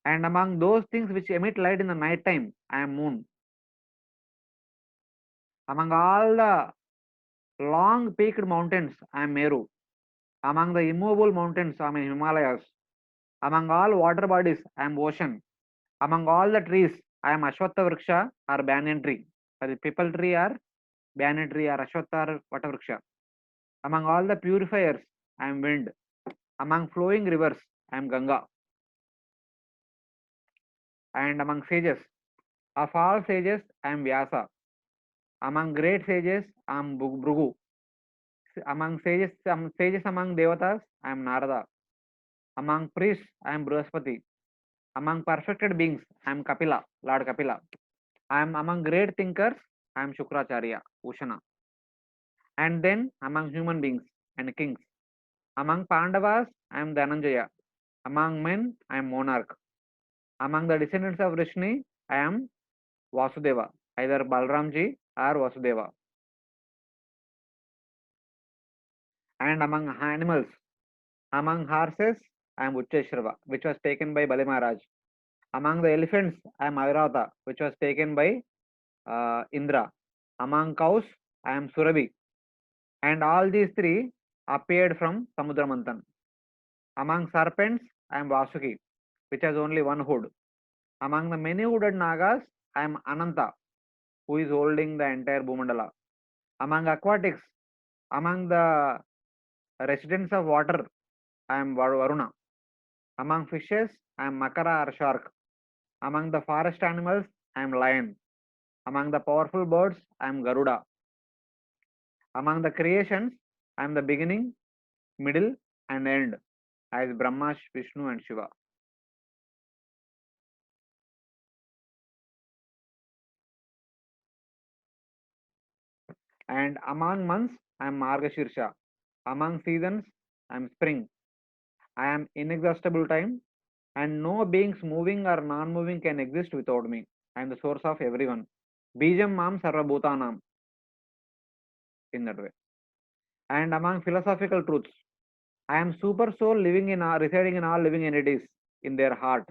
And among those things which emit light in the night time, I am moon. Among all the long peaked mountains, I am Meru. Among the immovable mountains, I am Himalayas. Among all water bodies, I am ocean. Among all the trees, I am Ashwatha Vriksha or banyan tree. The people tree or banyan tree or Ashwatha or Vata Vriksha. Among all the purifiers, I am wind. Among flowing rivers, I am Ganga. And among sages, of all sages, I am Vyasa. Among great sages, I am Bhrugu. Among sages among devatas, I am Narada. Among priests, I am Brihaspati. Among perfected beings, I am Kapila, Lord Kapila. I am among great thinkers, I am Shukracharya, Ushana. And then among human beings and kings. Among Pandavas, I am Dhananjaya. Among men, I am monarch. Among the descendants of Rishni, I am Vasudeva, either Balramji or Vasudeva. And among animals, among horses, I am Ucheshwarva, which was taken by Bali Maharaj. Among the elephants, I am Avirata, which was taken by Indra. Among cows, I am Surabhi. And all these three appeared from Samudra Manthan. Among serpents, I am Vasuki, which has only one hood. Among the many hooded Nagas, I am Ananta, who is holding the entire Bhumandala. Among aquatics, among the residents of water, I am Varuna. Among fishes, I am Makara or shark. Among the forest animals, I am lion. Among the powerful birds, I am Garuda. Among the creations, I am the beginning, middle, and end, as Brahma, Vishnu, and Shiva. And among months, I am Margashirsha. Among seasons, I am spring. I am inexhaustible time, and no beings moving or non-moving can exist without me. I am the source of everyone. Bijam Mam Sarva Bhutanam. In that way. And among philosophical truths, I am super soul residing in all living entities in their heart.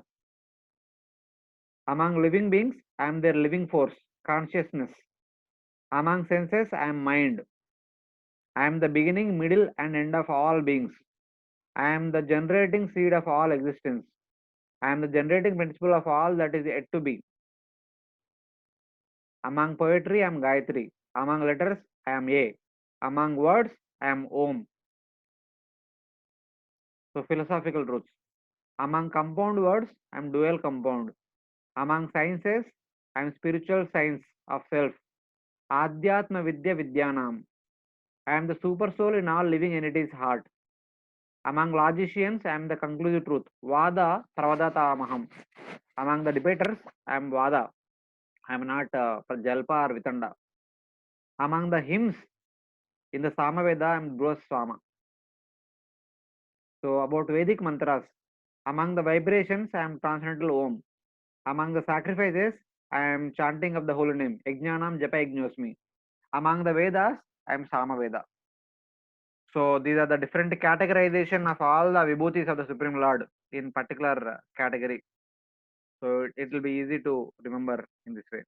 Among living beings, I am their living force, consciousness. Among senses, I am mind. I am the beginning, middle, and end of all beings. I am the generating seed of all existence. I am the generating principle of all that is yet to be. Among poetry, I am Gayatri. Among letters, I am A. Among words, I am Om. So, philosophical truths. Among compound words, I am dual compound. Among sciences, I am spiritual science of self. Adhyatma Vidya Vidyanam. I am the super soul in all living entities' heart. Among logicians, I am the conclusive truth. Vada Pravadata Maham. Among the debaters, I am Vada. I am not Jalpa or Vitanda. Among the hymns in the Samaveda, I am Broswama. So about Vedic mantras, among the vibrations, I am transcendental Om. Among the sacrifices, I am chanting of the holy name. Yajnanam Japa Yajnosmi. Among the Vedas, I am Samaveda. So these are the different categorization of all the vibhutis of the Supreme Lord in particular category. So it will be easy to remember in this way.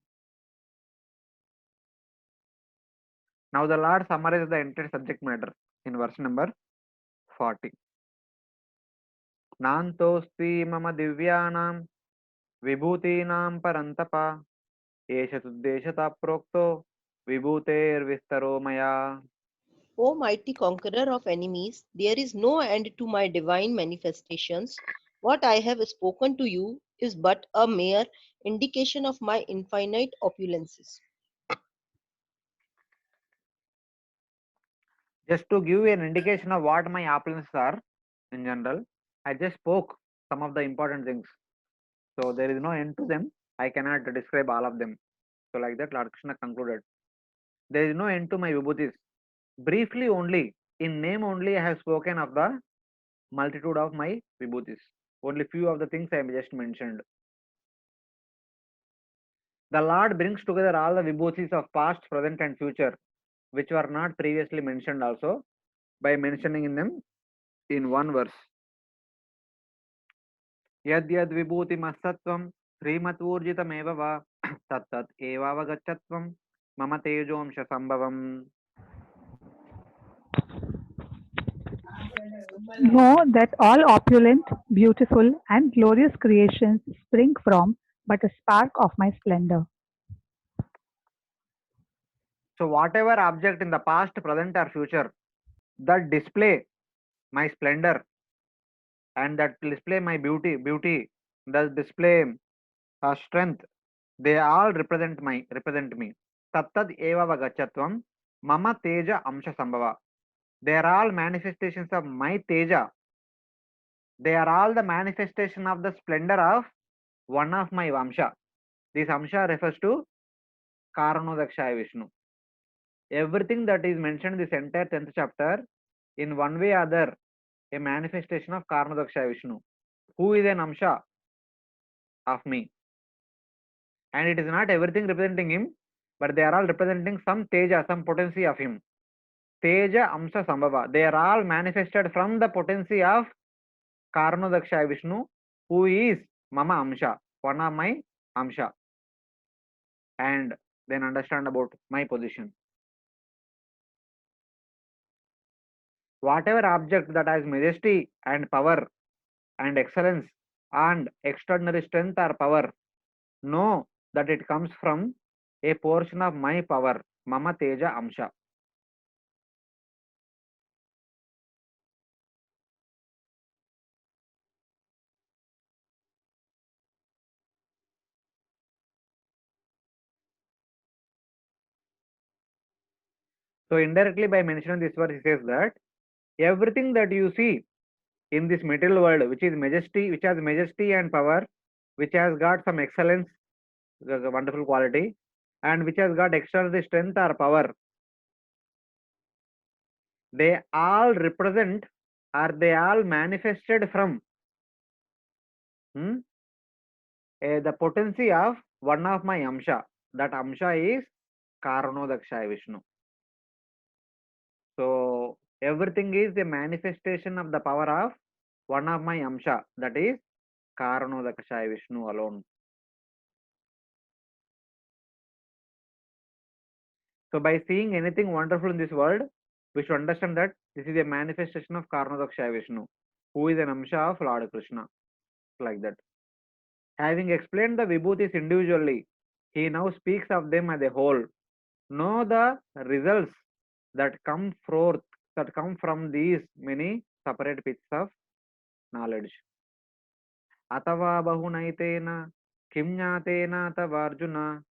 Now the Lord summarizes the entire subject matter in verse number 40. Nantosti mama divyanam vibhutinam parantapa esha tuddeshata prokto vibhuter vistaro maya. O mighty conqueror of enemies, there is no end to my divine manifestations. What I have spoken to you is but a mere indication of my infinite opulences. Just to give you an indication of what my opulences are in general, I just spoke some of the important things. So there is no end to them. I cannot describe all of them. So like that, Lord Krishna concluded. There is no end to my vibhutis. Briefly only, in name only, I have spoken of the multitude of my vibhutis. Only few of the things I just mentioned. The Lord brings together all the vibhutis of past, present, and future, which were not previously mentioned also, by mentioning in them in one verse. Yad yad vibhuti massatvam srimatvorjitameva va tat tat evavagachatvam mama tejomsha sambhavam. Know that all opulent, beautiful, and glorious creations spring from but a spark of my splendor. So whatever object in the past, present, or future that display my splendor and that display my beauty, that display strength, they all represent me. Tattad eva vagachatvam mama teja amsha sambhava. They are all manifestations of my teja. They are all the manifestation of the splendor of one of my vamsha. This amsha refers to Karanodakshaya Vishnu. Everything that is mentioned in this entire 10th chapter, in one way or other, a manifestation of Karanodakshaya Vishnu, who is an Amsha of me. And it is not everything representing him, but they are all representing some Teja, some potency of him. Teja, Amsa, Sambhava. They are all manifested from the potency of Karanodakshaya Vishnu, who is Mama Amsha, one of my Amsha. And then understand about my position. Whatever object that has majesty and power and excellence and extraordinary strength or power, know that it comes from a portion of my power, Mama Teja Amsha. So indirectly by mentioning this verse, he says that everything that you see in this material world, which is majesty, which has majesty and power, which has got some excellence, wonderful quality, and which has got extraordinary strength or power, they all represent or they all manifested from the potency of one of my Amsha. That Amsha is Karanodakshaya Vishnu. So everything is a manifestation of the power of one of my Amsha, that is Karanodakshaya Vishnu alone. So by seeing anything wonderful in this world, we should understand that this is a manifestation of Karanodakshaya Vishnu, who is an Amsha of Lord Krishna. Like that. Having explained the Vibhutis individually, he now speaks of them as a whole. Know the results that come forth, that come from these many separate bits of knowledge. Atava bahunaitena kim jnatena tavarjuna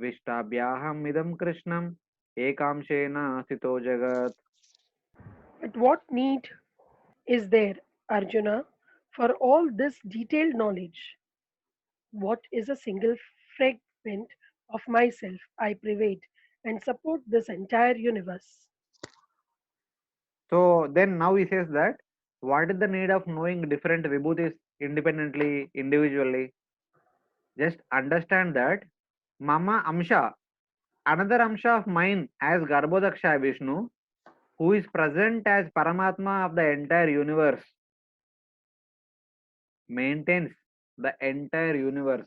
vishtabhyaham idam krishnam ekamshena sito jagat. But what need is there, Arjuna, for all this detailed knowledge? What is a single fragment of myself I pervade and support this entire universe? So then now he says that what is the need of knowing different vibhutis independently, individually? Just understand that Mama Amsha, another Amsha of mine as Garbhodakshaya Vishnu, who is present as Paramatma of the entire universe, maintains the entire universe,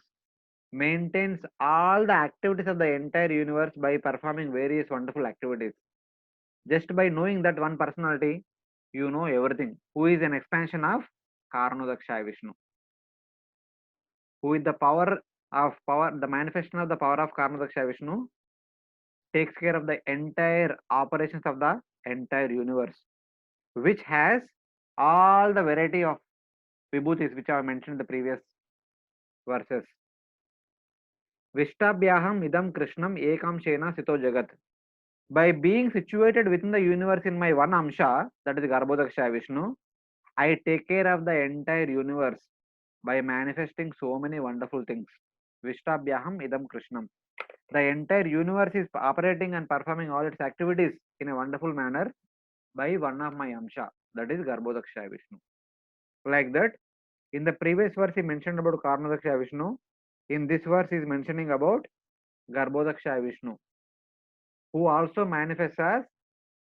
maintains all the activities of the entire universe by performing various wonderful activities. Just by knowing that one personality, you know everything. Who is an expansion of Karanodakshaya Vishnu, who with the power of power, the manifestation of the power of Karanodakshaya Vishnu, takes care of the entire operations of the entire universe, which has all the variety of vibhutis which I mentioned in the previous verses. Vishtabhyaham idam krishnam ekam shena sito jagat. By being situated within the universe in my one Amsha, that is Garbhodakshaya Vishnu, I take care of the entire universe by manifesting so many wonderful things. Vishtabhyaham idam krishnam. The entire universe is operating and performing all its activities in a wonderful manner by one of my Amsha, that is Garbhodakshaya Vishnu. Like that, in the previous verse he mentioned about Karanodakshaya Vishnu. In this verse he is mentioning about Garbhodakshaya Vishnu, who also manifests as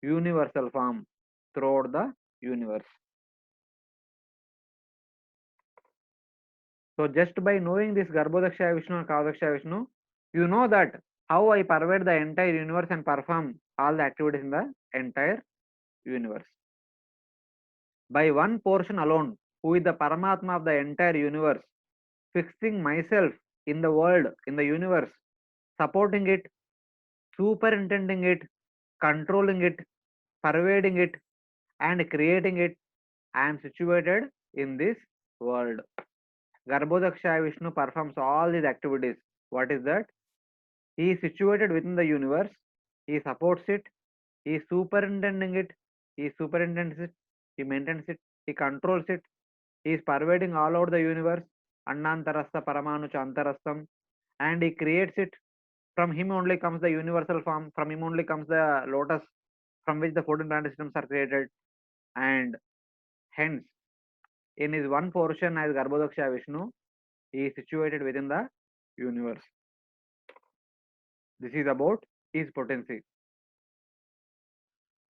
universal form throughout the universe. So just by knowing this Garbhodakshaya Vishnu and Karadakshaya Vishnu, you know that how I pervade the entire universe and perform all the activities in the entire universe. By one portion alone, who is the Paramatma of the entire universe, fixing myself in the world, in the universe, supporting it, superintending it, controlling it, pervading it, and creating it, I am situated in this world. Garbhodakshaya Vishnu performs all these activities. What is that? He is situated within the universe, he supports it, he is superintending it, he superintends it, he maintains it, he controls it, he is pervading all over the universe, Annantarastha Paramanu Chantarastham, and he creates it, From him only comes the universal form. From him only comes the lotus from which the 14 planet systems are created. And hence, in his one portion as Garbhodaksha Vishnu, he is situated within the universe. This is about his potency.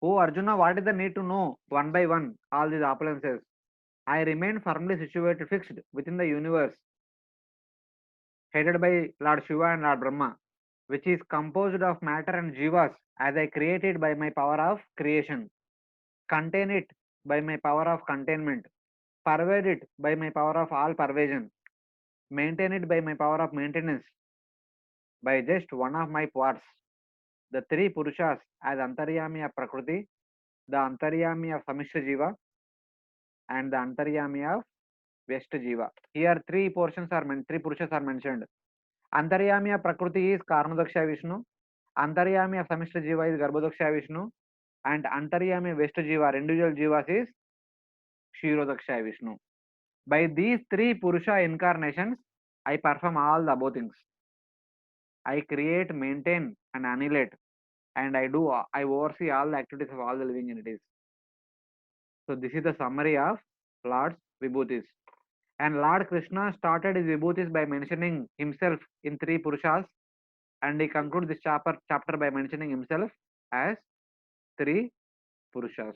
Oh Arjuna, what is the need to know one by one all these opulences? I remain firmly situated, fixed within the universe, headed by Lord Shiva and Lord Brahma, which is composed of matter and jivas, as I created by my power of creation, contain it by my power of containment, pervade it by my power of all pervasion, maintain it by my power of maintenance, by just one of my parts. The three Purushas as Antaryami of Prakriti, the Antaryami of Samishra Jiva, and the Antaryami of Vyashta Jiva. Here three Purushas are mentioned. Antaryami of Prakriti is Karmadaksha Vishnu, Antaryami of Samishra Jiva is Garbhodaksha Vishnu, and Antaryami of Vyashta Jiva, individual Jivas, is Kshirodaksha Vishnu. By these three Purusha incarnations, I perform all the above things. I create, maintain, and annihilate, and I oversee all the activities of all the living entities. So this is the summary of Lord's Vibhutis. And Lord Krishna started his Vibhutis by mentioning himself in three Purushas, and he concludes this chapter by mentioning himself as three Purushas.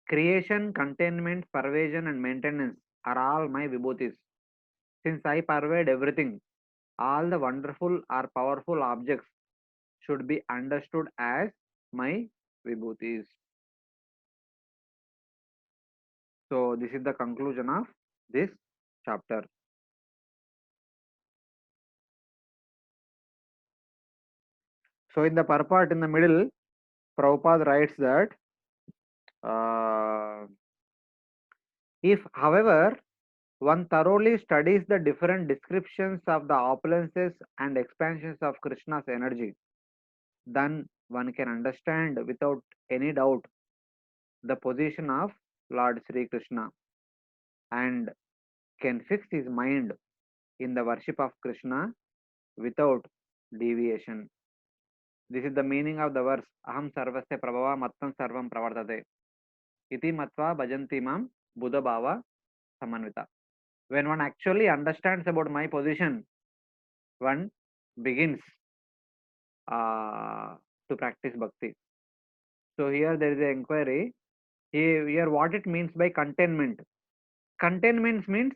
Creation, containment, pervasion, and maintenance are all my Vibhutis. Since I pervade everything, all the wonderful or powerful objects should be understood as my Vibhutis. So this is the conclusion of this chapter. So in the purport in the middle, Prabhupada writes that if, however, one thoroughly studies the different descriptions of the opulences and expansions of Krishna's energy, then one can understand without any doubt the position of Lord Sri Krishna and can fix his mind in the worship of Krishna without deviation. This is the meaning of the verse Aham sarvasya prabhava mattam sarvam pravartate iti matva bhajanti mam buddha bhava samanvita. When one actually understands about my position, one begins to practice bhakti. So here there is an inquiry. Here what it means by containment. Containment means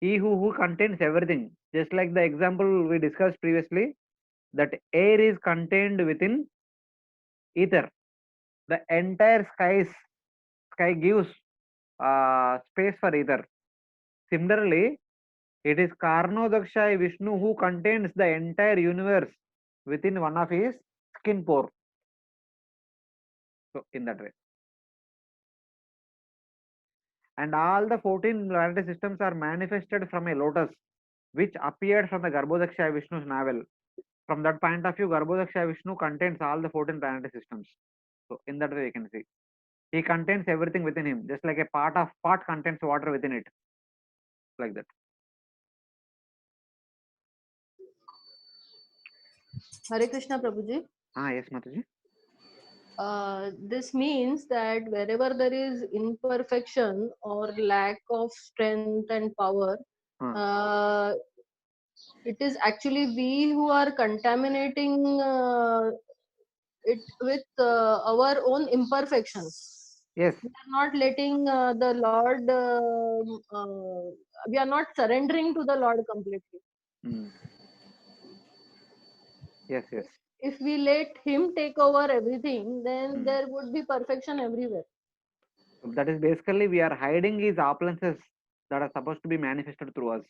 he who contains everything. Just like the example we discussed previously, that air is contained within ether. The entire sky gives space for ether. Similarly, it is Karnodaksha Vishnu who contains the entire universe within one of his skin pore. So in that way. And all the 14 planetary systems are manifested from a lotus which appeared from the Garbhodaksha Vishnu's navel. From that point of view, Garbhodaksha Vishnu contains all the 14 planetary systems. So in that way you can see. He contains everything within him, just like a pot contains water within it. Like that. Hare Krishna Prabhuji. Yes, Mataji. This means that wherever there is imperfection or lack of strength and power, it is actually we who are contaminating it with our own imperfections. Yes. We are not letting the Lord, we are not surrendering to the Lord completely. Yes, yes. If we let him take over everything, then there would be perfection everywhere. That is basically we are hiding his opulences that are supposed to be manifested through us.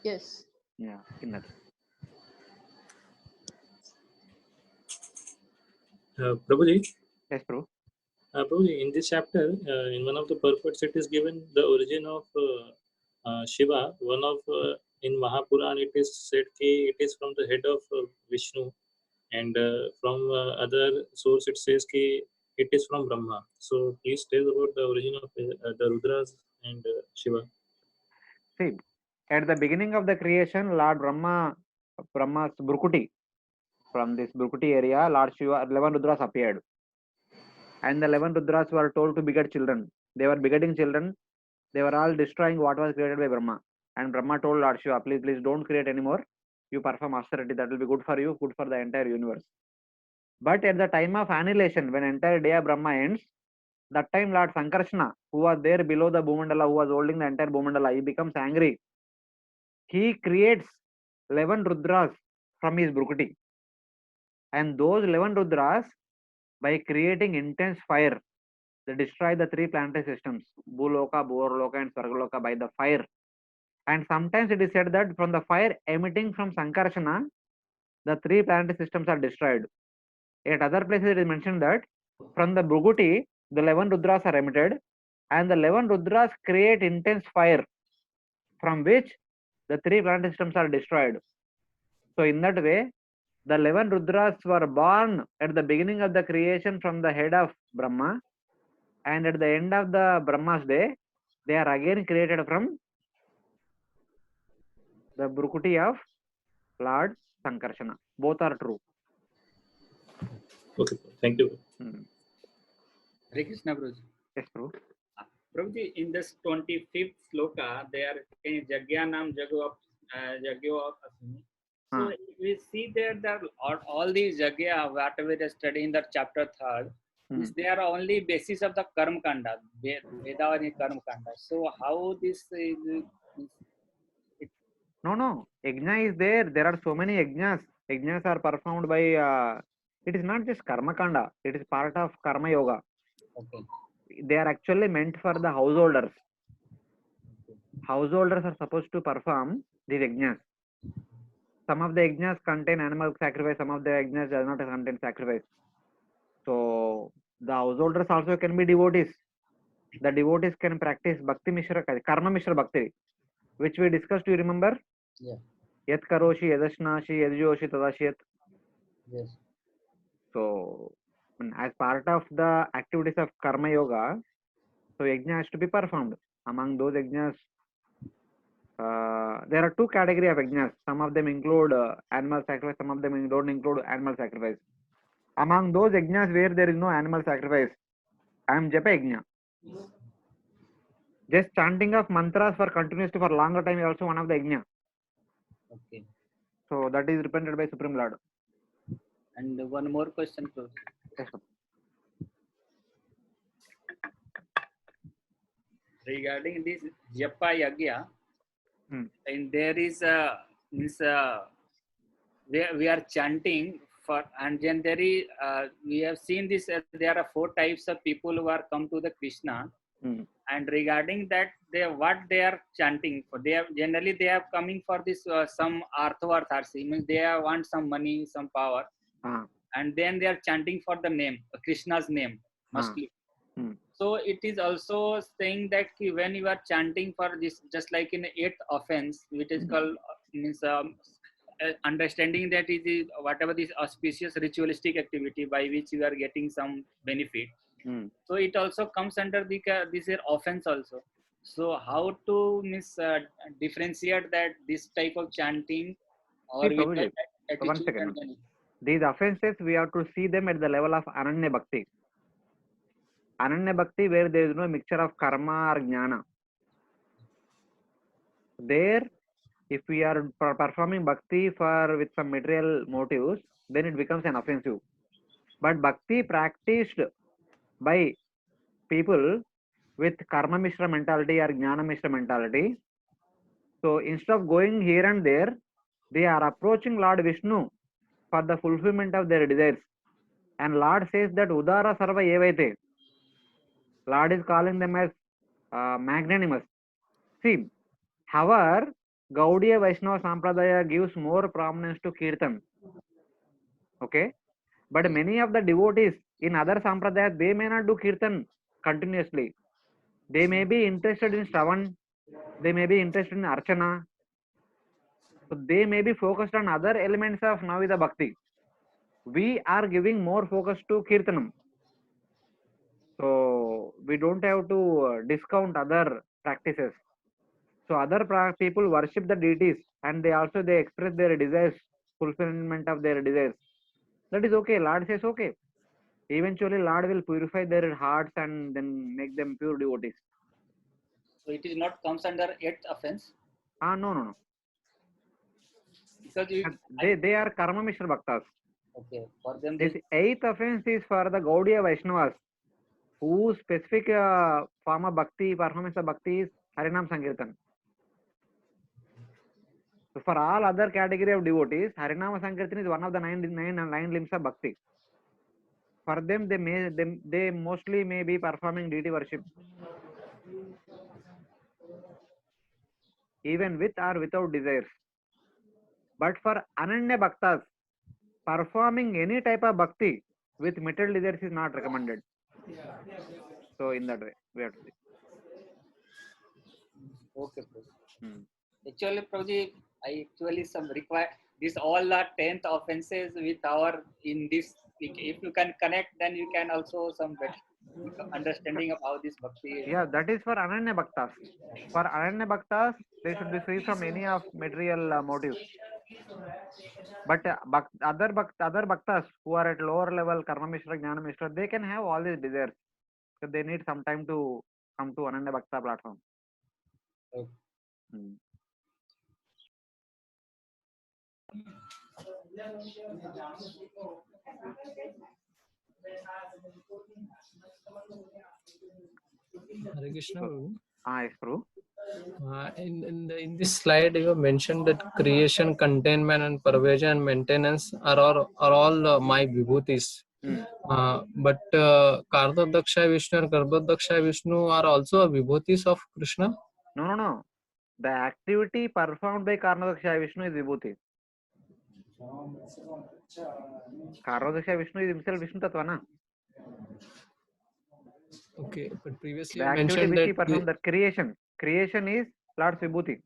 Yes. Yeah, in that. Prabhuji. Yes, Prabhu. Prabhuji, in this chapter, in one of the purports, it is given the origin of Shiva. One of in Mahapuran, it is said that it is from the head of Vishnu, and from other source, it says that it is from Brahma. So please tell about the origin of the Rudras and Shiva. See, at the beginning of the creation, Lord Brahma Brahma's Brukuti. From this Brukuti area, Lord Shiva, 11 Rudras appeared. And the 11 Rudras were told to beget children. They were begetting children. They were all destroying what was created by Brahma. And Brahma told Lord Shiva, please don't create anymore. You perform austerity. That will be good for you, good for the entire universe. But at the time of annihilation, when entire day of Brahma ends, that time Lord Sankarshana, who was there below the Bhumandala, who was holding the entire Bhumandala, he becomes angry. He creates 11 Rudras from his Brukuti. And those 11 Rudras, by creating intense fire, they destroy the 3 planetary systems, Bhuloka, Bhurloka and Swargaloka by the fire. And sometimes it is said that from the fire emitting from Sankarshana, the 3 planetary systems are destroyed. At other places it is mentioned that from the Brukuti, the 11 Rudras are emitted, and the 11 Rudras create intense fire, from which the 3 planetary systems are destroyed. So in that way, the 11 Rudras were born at the beginning of the creation from the head of Brahma, and at the end of the Brahma's day, they are again created from the Brukuti of Lord Sankarshana. Both are true. Okay, thank you. Hare Krishna, Prabhuji. Yes, Prabhu. Prabhuji, in this 25th sloka, there is Jagyanam Jagyo of Asmi. So we see there that all these Jagya, whatever we study in the chapter 3rd, they are only basis of the Karma Kanda, Veda or Karma Kanda. So how this is? No. Yajna is there. There are so many yajnas. Yajnas are performed by, it is not just Karma Kanda. It is part of Karma Yoga. Okay. They are actually meant for the householders. Householders are supposed to perform these yajnas. Some of the yajnas contain animal sacrifice. Some of the yajnas does not contain sacrifice. So the householders also can be devotees. The devotees can practice Bhakti Mishra, Karma Mishra Bhakti, which we discussed. Do you remember? Yeah. Yat karoshi, yadashnashi, yadjoshi, tadashyat. Yes. So, as part of the activities of Karma Yoga, so yajna has to be performed. Among those yajnas, there are 2 categories of yajnas. Some of them include animal sacrifice, some of them don't include animal sacrifice. Among those yajnas where there is no animal sacrifice, I am Japa Yajna. Just chanting of mantras for continuously for longer time is also one of the yajna. Okay. So that is represented by Supreme Lord. And one more question, Prabhuji. Yes, sir. Regarding this Japa Yagya, and there is we are chanting for, and then there is we have seen this. There are 4 types of people who are come to the Krishna, and regarding that, what they are chanting for. They are generally they are coming for this some arthavartharsi, means they want some money, some power, and then they are chanting for the name, Krishna's name, mostly. So it is also saying that when you are chanting for this, just like in the 8th offense, which is called means understanding that it is whatever this auspicious ritualistic activity by which you are getting some benefit. So it also comes under the this offense also. So how to differentiate that this type of chanting or See, Prabhuji, one second. These offenses we have to see them at the level of Ananya Bhakti. Ananya Bhakti, where there is no mixture of karma or jnana. There, if we are performing bhakti for with some material motives, then it becomes an offensive. But bhakti practiced by people with karma mishra mentality or jnana mishra mentality, so instead of going here and there, they are approaching Lord Vishnu for the fulfillment of their desires. And Lord says that Udara Sarva Evaite. Lord is calling them as magnanimous. See, however, Gaudiya Vaishnava Sampradaya gives more prominence to Kirtan. Okay? But many of the devotees in other Sampradayas, they may not do Kirtan continuously. They may be interested in Shravan, they may be interested in Archana. So they may be focused on other elements of Navida Bhakti. We are giving more focus to Kirtanam. So we don't have to discount other practices. So other people worship the deities, and they express their desires, fulfillment of their desires. That is okay. Lord says okay. Eventually, Lord will purify their hearts and then make them pure devotees. So it is not comes under 8th offense. No. Because they are Karma Mishra Bhaktas. Okay, for them. This 8th offense is for the Gaudiya Vaishnavas, whose specific form of bhakti, performance of bhakti is Harinam Sankirtan. So for all other category of devotees, Harinama Sankirtan is one of the nine limbs of bhakti. For them, they mostly may be performing deity worship, even with or without desires. But for Ananya Bhaktas, performing any type of bhakti with material desires is not recommended. So in that way, we have to see. Okay, Actually, Prabhuji, I actually require this all are 10th offenses with our in this. If you can connect, then you can also some better understanding of how this bhakti. Yeah, that is for Ananya Bhaktas. For Ananya Bhaktas, they should be free from any of material motives. But other Bhaktas who are at lower level, Karma Mishra, Jnana Mishra, they can have all these desires. So they need some time to come to Ananya Bhakta platform. Okay. Hare Krishna. Yes, Prabhu. In this slide, you mentioned that creation, containment, and pervasion and maintenance are all my vibhutis. But Kardadaksha Vishnu and Garbhodaksha Vishnu are also vibhutis of Krishna? No. The activity performed by Karnadaksha Vishnu is vibhuti. Karnadaksha Vishnu is himself Vishnu Tattva, na? Okay, but previously the you activity mentioned which that he performed, that creation is Lord's vibhuti.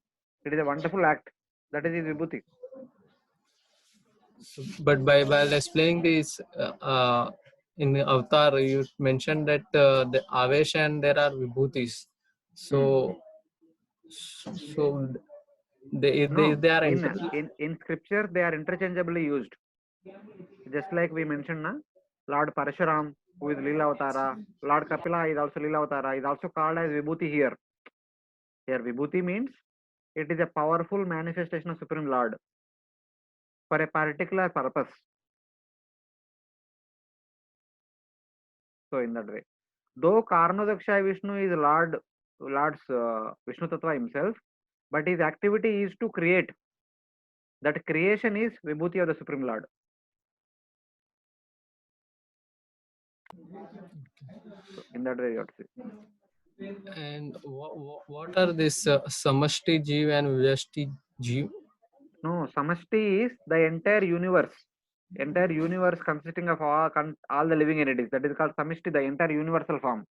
It is a wonderful act. That is his vibhuti. But while explaining this in Avatar, you mentioned that the Avesh and there are vibhutis. So they are in scripture they are interchangeably used. Just like we mentioned, na, Lord Parashuram, who is Lila Avatara, Lord Kapila is also Lila Avatara, is also called as Vibhuti here. Here Vibhuti means it is a powerful manifestation of Supreme Lord for a particular purpose. So in that way, though Karnadaksha Vishnu is Lord's Vishnu Tattva himself, but his activity is to create. That creation is Vibhuti of the Supreme Lord. So in that way, you have to see. And what are this Samashti Jeev and Vyashti Jeev? No, Samashti is the entire universe. Entire universe consisting of all the living entities. That is called Samashti, the entire universal form.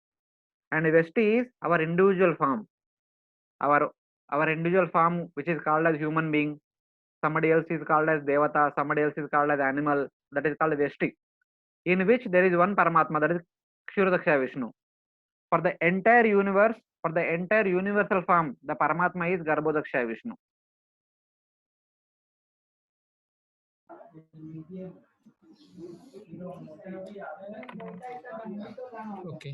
And Vyashti is our individual form. Our individual form, which is called as human being. Somebody else is called as Devata. Somebody else is called as animal. That is called Vyashti. In which there is one Paramatma, that is Kshirodaksha Vishnu. For the entire universe, for the entire universal form, the Paramatma is Garbhodaksha Vishnu. Okay.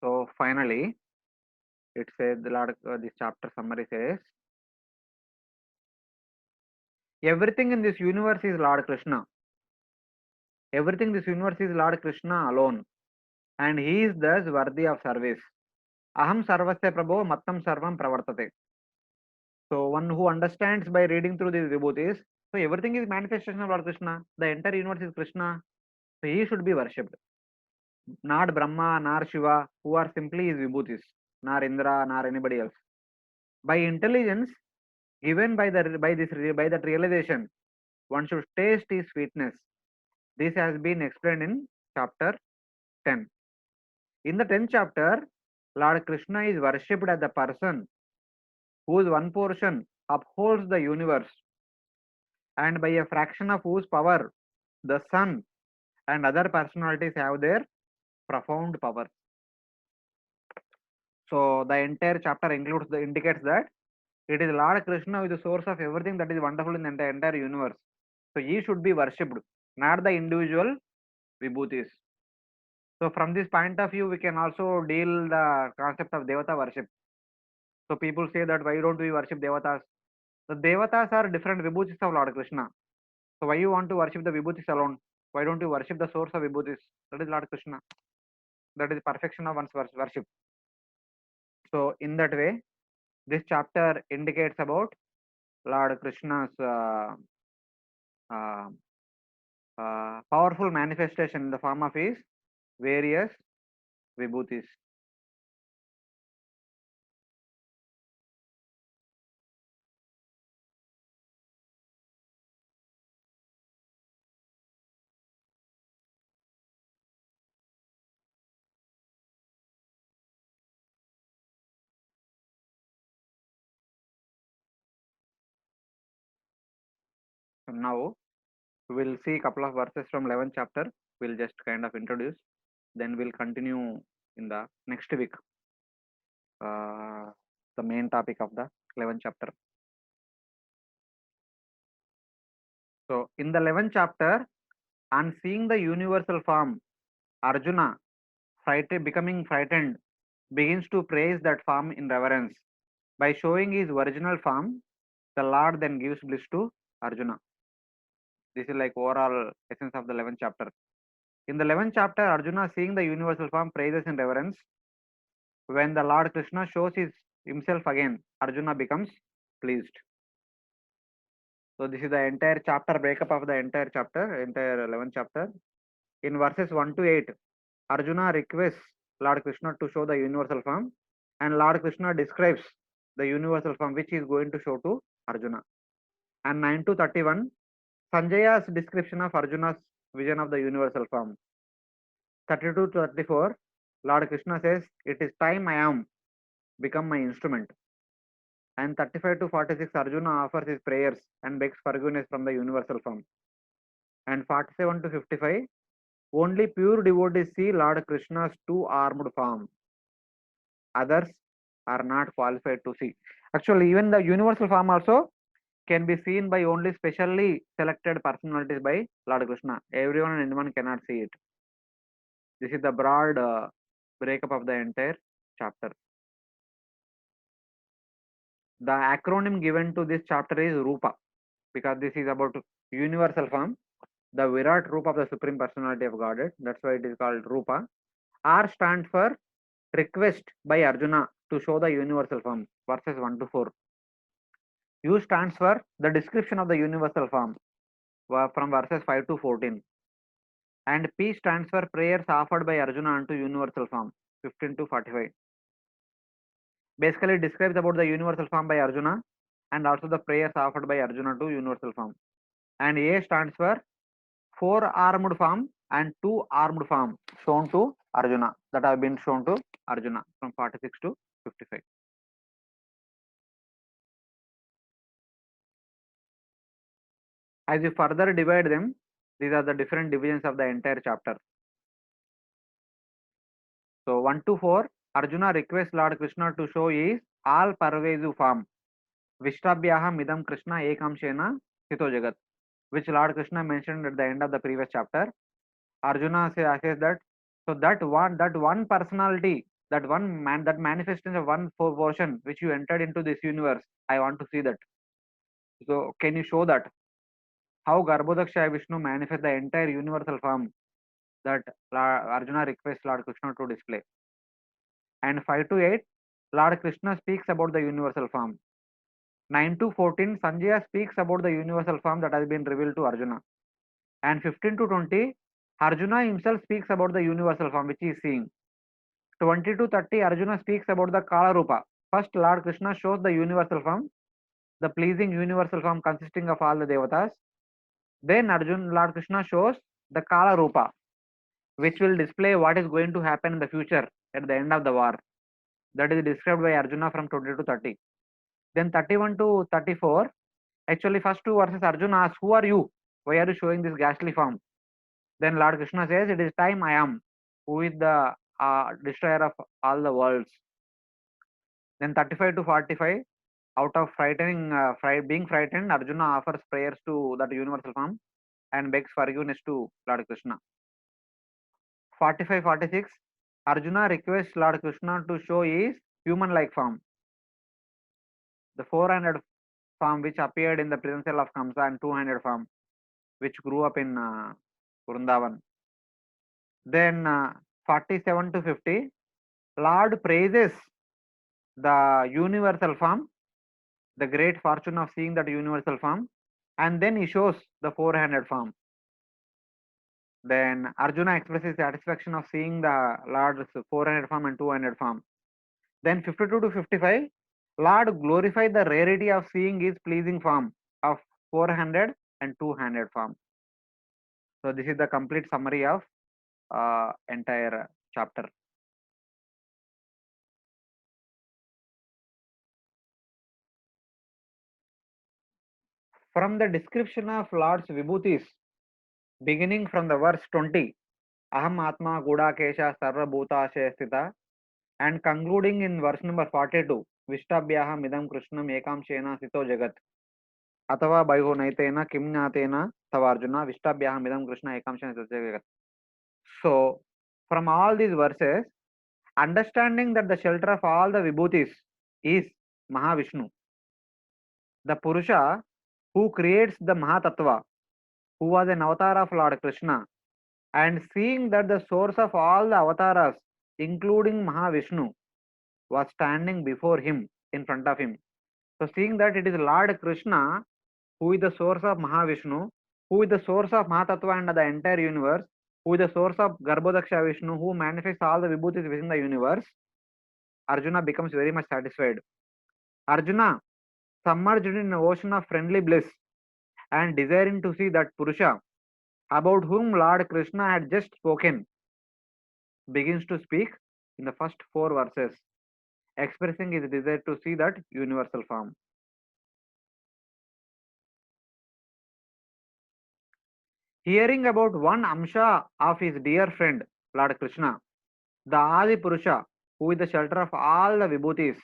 So finally, it says the Lord, this chapter summary says, everything in this universe is Lord Krishna. Everything in this universe is Lord Krishna alone, and he is thus worthy of service. Aham sarvasya prabho mattam sarvam pravartate. So one who understands by reading through these vibhutis, so everything is manifestation of Lord Krishna. The entire universe is Krishna, so he should be worshipped. Not Brahma, nor Shiva, who are simply his vibhutis, nor Indra, nor anybody else. By intelligence given by that realization, one should taste his sweetness. This has been explained in chapter 10. In the 10th chapter, Lord Krishna is worshipped as the person whose one portion upholds the universe, and by a fraction of whose power the sun and other personalities have their profound power. So the entire chapter indicates that it is Lord Krishna who is the source of everything that is wonderful in the entire universe. So he should be worshipped, not the individual vibhutis. So from this point of view, we can also deal the concept of devata worship. So people say that why don't we worship devatas? The devatas are different vibhutis of Lord Krishna. So why you want to worship the vibhutis alone? Why don't you worship the source of vibhutis? That is Lord Krishna. That is perfection of one's worship. So in that way, this chapter indicates about Lord Krishna's uh, powerful manifestation in the form of his various vibhutis. So now we'll see a couple of verses from 11th chapter. We'll just kind of introduce, then we'll continue in the next week the main topic of the 11th chapter. So in the 11th chapter, on seeing the universal form, Arjuna, becoming frightened, begins to praise that form in reverence. By showing his original form, the Lord then gives bliss to Arjuna. This is like overall essence of the 11th chapter. In the 11th chapter, Arjuna, seeing the universal form, praises in reverence. When the Lord Krishna shows himself again, Arjuna becomes pleased. So this is the entire chapter, breakup of the entire chapter, entire 11th chapter. In verses 1 to 8, Arjuna requests Lord Krishna to show the universal form, and Lord Krishna describes the universal form which he is going to show to Arjuna. And 9 to 31, Sanjaya's description of Arjuna's vision of the universal form. 32 to 34, Lord Krishna says, "It is time I am, become my instrument." And 35 to 46, Arjuna offers his prayers and begs forgiveness from the universal form. And 47 to 55, only pure devotees see Lord Krishna's two-armed form. Others are not qualified to see. Actually, even the universal form also can be seen by only specially selected personalities by Lord Krishna. Everyone and anyone cannot see it. This is the broad breakup of the entire chapter. The acronym given to this chapter is Rupa, because this is about universal form, the Virat Rupa of the Supreme Personality of Godhead. That's why it is called Rupa. R stands for request by Arjuna to show the universal form, verses 1 to 4. U stands for the description of the universal form, from verses 5 to 14. And P stands for prayers offered by Arjuna unto universal form, 15 to 45. Basically describes about the universal form by Arjuna and also the prayers offered by Arjuna to universal form. And A stands for four-armed form and two-armed form shown to Arjuna, that have been shown to Arjuna from 46 to 55. As you further divide them, these are the different divisions of the entire chapter. So 1 to 4, Arjuna requests Lord Krishna to show his all-pervasive form, Vishtabhyaham midam Krishna ekamshena sthito jagat, which Lord Krishna mentioned at the end of the previous chapter. Arjuna says that, so that one personality, that one man, that manifestation of one portion which you entered into this universe, I want to see that. So can you show that? How Garbhodaksha Vishnu manifests the entire universal form that Arjuna requests Lord Krishna to display. And 5 to 8, Lord Krishna speaks about the universal form. 9 to 14, Sanjaya speaks about the universal form that has been revealed to Arjuna. And 15 to 20, Arjuna himself speaks about the universal form which he is seeing. 20 to 30, Arjuna speaks about the Kala Rupa. First, Lord Krishna shows the universal form, the pleasing universal form consisting of all the devatas. Then Lord Krishna shows the Kala Rupa, which will display what is going to happen in the future at the end of the war. That is described by Arjuna from 20 to 30. Then 31 to 34, actually first two verses Arjuna asks, who are you? Why are you showing this ghastly form? Then Lord Krishna says, it is time I am, who is the destroyer of all the worlds. Then 35 to 45, out of being frightened, Arjuna offers prayers to that universal form and begs forgiveness to Lord Krishna. 45-46, Arjuna requests Lord Krishna to show his human-like form. The 400 form which appeared in the prison cell of Kamsa, and 200 form which grew up in Vrindavan. Then 47 to 50, Lord praises the universal form, the great fortune of seeing that universal form, and then he shows the 400 form. Then Arjuna expresses satisfaction of seeing the Lord's 400 form and 200 form. Then 52 to 55, Lord glorified the rarity of seeing his pleasing form of 400 and 200 form. So this is the complete summary of entire chapter. From the description of Lord's vibhutis, beginning from the verse 20, Aham Atma Gudakesha Sarva Bhutashe Sthita, and concluding in verse number 42, Vishtabhyaham Idam Krishnam Ekam Shena Sito Jagat, Atava Baiho Naitena Kim Natena Tavarjuna, Vishtabhyaham Idam Krishna Ekam Shena Sito Jagat. So, from all these verses, understanding that the shelter of all the vibhutis is Mahavishnu, the Purusha who creates the Mahatattva, who was an avatar of Lord Krishna, and seeing that the source of all the avatars, including Mahavishnu, was standing before him, in front of him. So seeing that it is Lord Krishna who is the source of Mahavishnu, who is the source of Mahatattva and the entire universe, who is the source of Garbhodaksha Vishnu, who manifests all the vibhutis within the universe, Arjuna becomes very much satisfied. Arjuna, submerged in an ocean of friendly bliss and desiring to see that Purusha, about whom Lord Krishna had just spoken, begins to speak in the first 4 verses, expressing his desire to see that universal form. Hearing about one Amsha of his dear friend, Lord Krishna, the Adi Purusha, who is the shelter of all the vibhutis,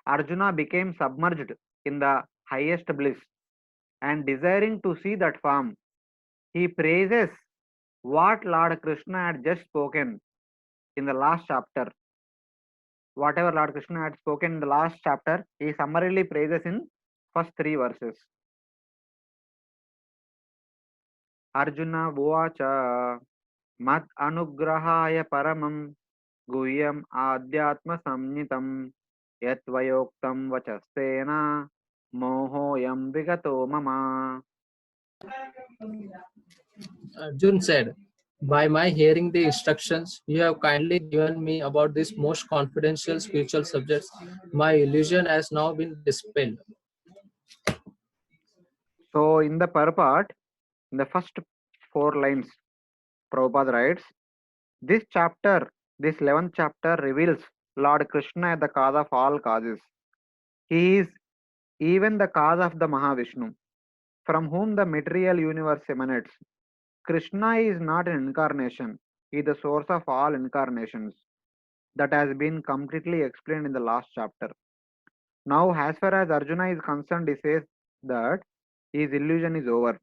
Arjuna became submerged in the highest bliss, and desiring to see that form, he praises what Lord Krishna had just spoken in the last chapter. Whatever Lord Krishna had spoken in the last chapter, he summarily praises in first 3 verses. Arjuna Uvacha Mat Anugrahaya Paramam Guhyam Adhyatma Samnitam Yatvayoktam Vachastena Mohoyam Vigato Mama. Arjun said, by my hearing the instructions you have kindly given me about these most confidential spiritual subjects, my illusion has now been dispelled. So in the purport, in the first 4 lines, Prabhupada writes, this chapter, this 11th chapter reveals Lord Krishna as the cause of all causes. He is even the cause of the Mahavishnu, from whom the material universe emanates. Krishna is not an incarnation, he is the source of all incarnations. That has been completely explained in the last chapter. Now, as far as Arjuna is concerned, he says that his illusion is over.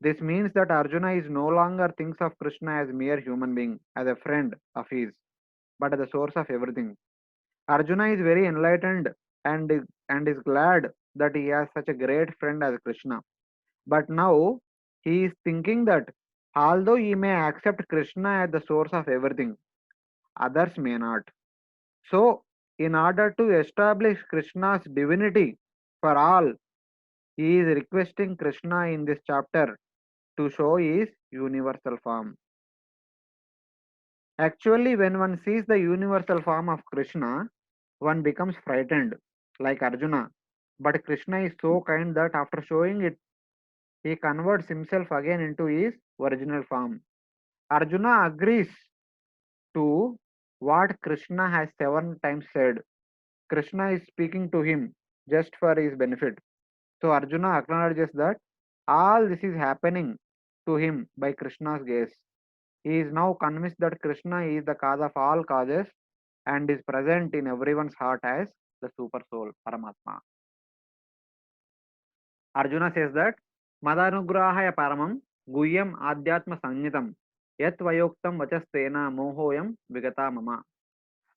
This means that Arjuna is no longer thinks of Krishna as mere human being, as a friend of his, but as the source of everything. Arjuna is very enlightened and is glad that he has such a great friend as Krishna. But now he is thinking that although he may accept Krishna as the source of everything, others may not. So, in order to establish Krishna's divinity for all, he is requesting Krishna in this chapter to show his universal form. Actually, when one sees the universal form of Krishna, one becomes frightened, like Arjuna. But Krishna is so kind that after showing it, he converts himself again into his original form. Arjuna agrees to what Krishna has 7 times said. Krishna is speaking to him just for his benefit. So Arjuna acknowledges that all this is happening to him by Krishna's gaze. He is now convinced that Krishna is the cause of all causes and is present in everyone's heart as the super soul, Paramatma. Arjuna says that Madanugrahaya Paramam Guyam Adhyatma Sangitam Yat Vayoktam Vachastena Mohoyam Vigata Mama.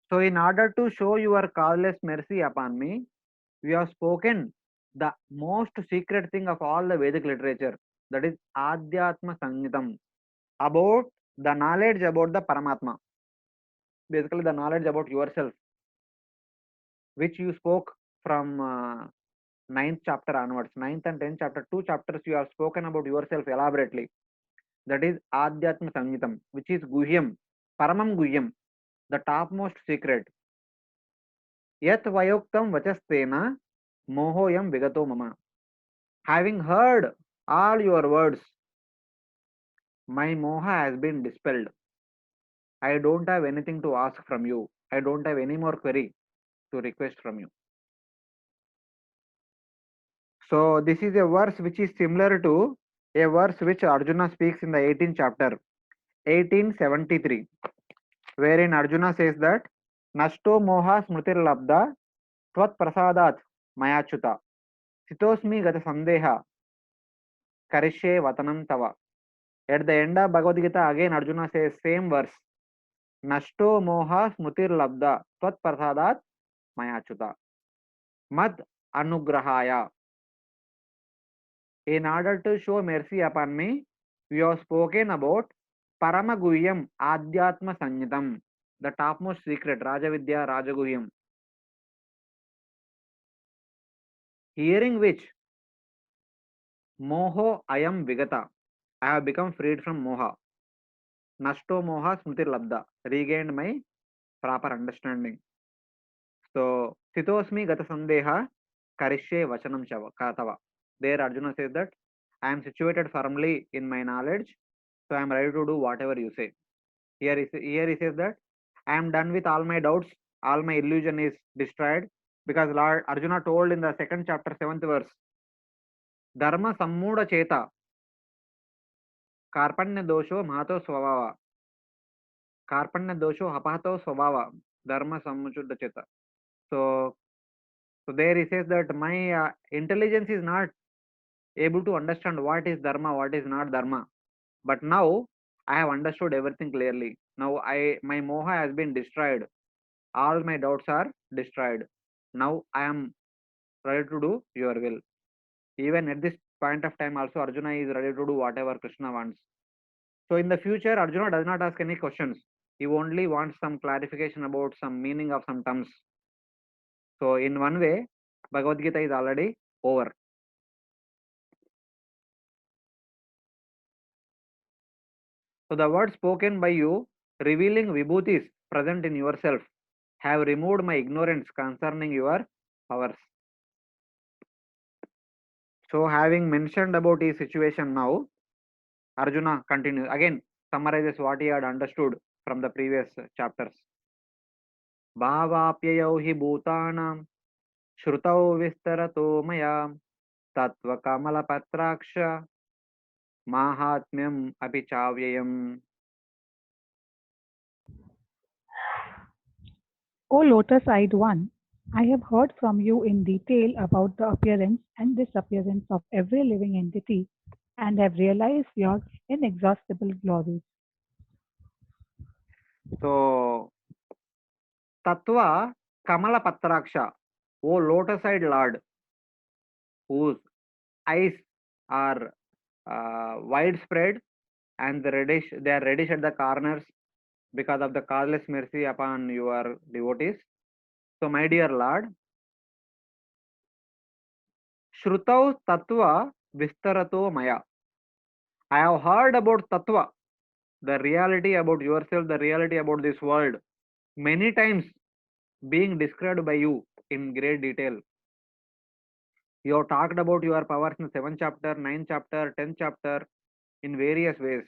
So, in order to show your causeless mercy upon me, we have spoken the most secret thing of all the Vedic literature, that is Adhyatma Sangitam, about the knowledge about the Paramatma, basically the knowledge about yourself, which you spoke from 9th chapter onwards. 9th and 10th chapter, 2 chapters you have spoken about yourself elaborately. That is Adhyatma Sangitam, which is Guhyam, Paramam Guhyam, the topmost secret. Yat Vayoktam Vachastena Mohoyam Vigato Mama. Having heard all your words, my moha has been dispelled. I don't have anything to ask from you. I don't have any more query to request from you. So this is a verse which is similar to a verse which Arjuna speaks in the 18th chapter, 1873, wherein Arjuna says that Nashto moha smritir labda tvat prasadat mayachuta sitosmi gata sandeha karishe vatanam tava. At the end of Bhagavad Gita, again Arjuna says same verse. Nashto moha smritir labda tvat prasadat mayachuta mad anugrahaya. In order to show mercy upon me, we have spoken about Paramaguyam Adhyatma Sangitam, the topmost secret, Rajavidya Rajaguhyam. Hearing which, Moho Ayam Vigata, I have become freed from Moha. Nashto Moha Smritir Labda, regained my proper understanding. So, Sitosmi Gata Sandeha Karishe Vachanam Katava. There Arjuna says that I am situated firmly in my knowledge, so I am ready to do whatever you say. Here he says that I am done with all my doubts, all my illusion is destroyed, because Lord Arjuna told in the 2nd chapter 7th verse, Dharma Sammuda Cheta Karpanya Dosho Mahato Swabhava, Karpanya Dosho Hapato Swabhava, Dharma Sammuda Cheta. So there he says that my intelligence is not able to understand what is Dharma, what is not Dharma. But now I have understood everything clearly. Now my moha has been destroyed. All my doubts are destroyed. Now I am ready to do your will. Even at this point of time also Arjuna is ready to do whatever Krishna wants. So in the future Arjuna does not ask any questions. He only wants some clarification about some meaning of some terms. So in one way Bhagavad Gita is already over. So the words spoken by you, revealing vibhutis present in yourself, have removed my ignorance concerning your powers. So having mentioned about his situation now, Arjuna continues, again summarizes what he had understood from the previous chapters. Bhavapyayau hi bhutanam shrutau vistarato maya tattva kamala patraksha mahatmyam api chavyayam. O lotus-eyed one, I have heard from you in detail about the appearance and disappearance of every living entity and have realized your inexhaustible glories. So, Tattva Kamala Patraksha, O lotus-eyed Lord, whose eyes are widespread and they are reddish at the corners because of the causeless mercy upon your devotees. So, my dear Lord, Shrutau Tattva Vistarato Maya. I have heard about Tattva, the reality about yourself, the reality about this world, many times being described by you in great detail. You have talked about your powers in 7th chapter, 9th chapter, 10th chapter in various ways.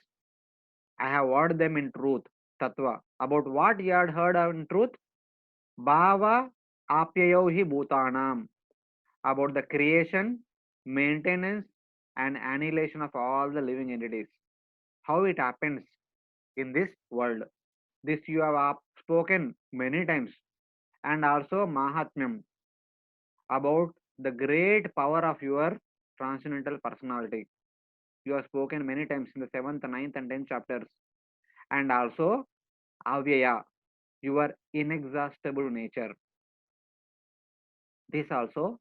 I have heard them in truth, Tattva. About what you had heard in truth? Bhava Apyayohi Bhutanam. About the creation, maintenance, and annihilation of all the living entities. How it happens in this world. This you have spoken many times. And also Mahatmyam, about the great power of your transcendental personality. You have spoken many times in the 7th, 9th and 10th chapters. And also avyaya, your inexhaustible nature. This also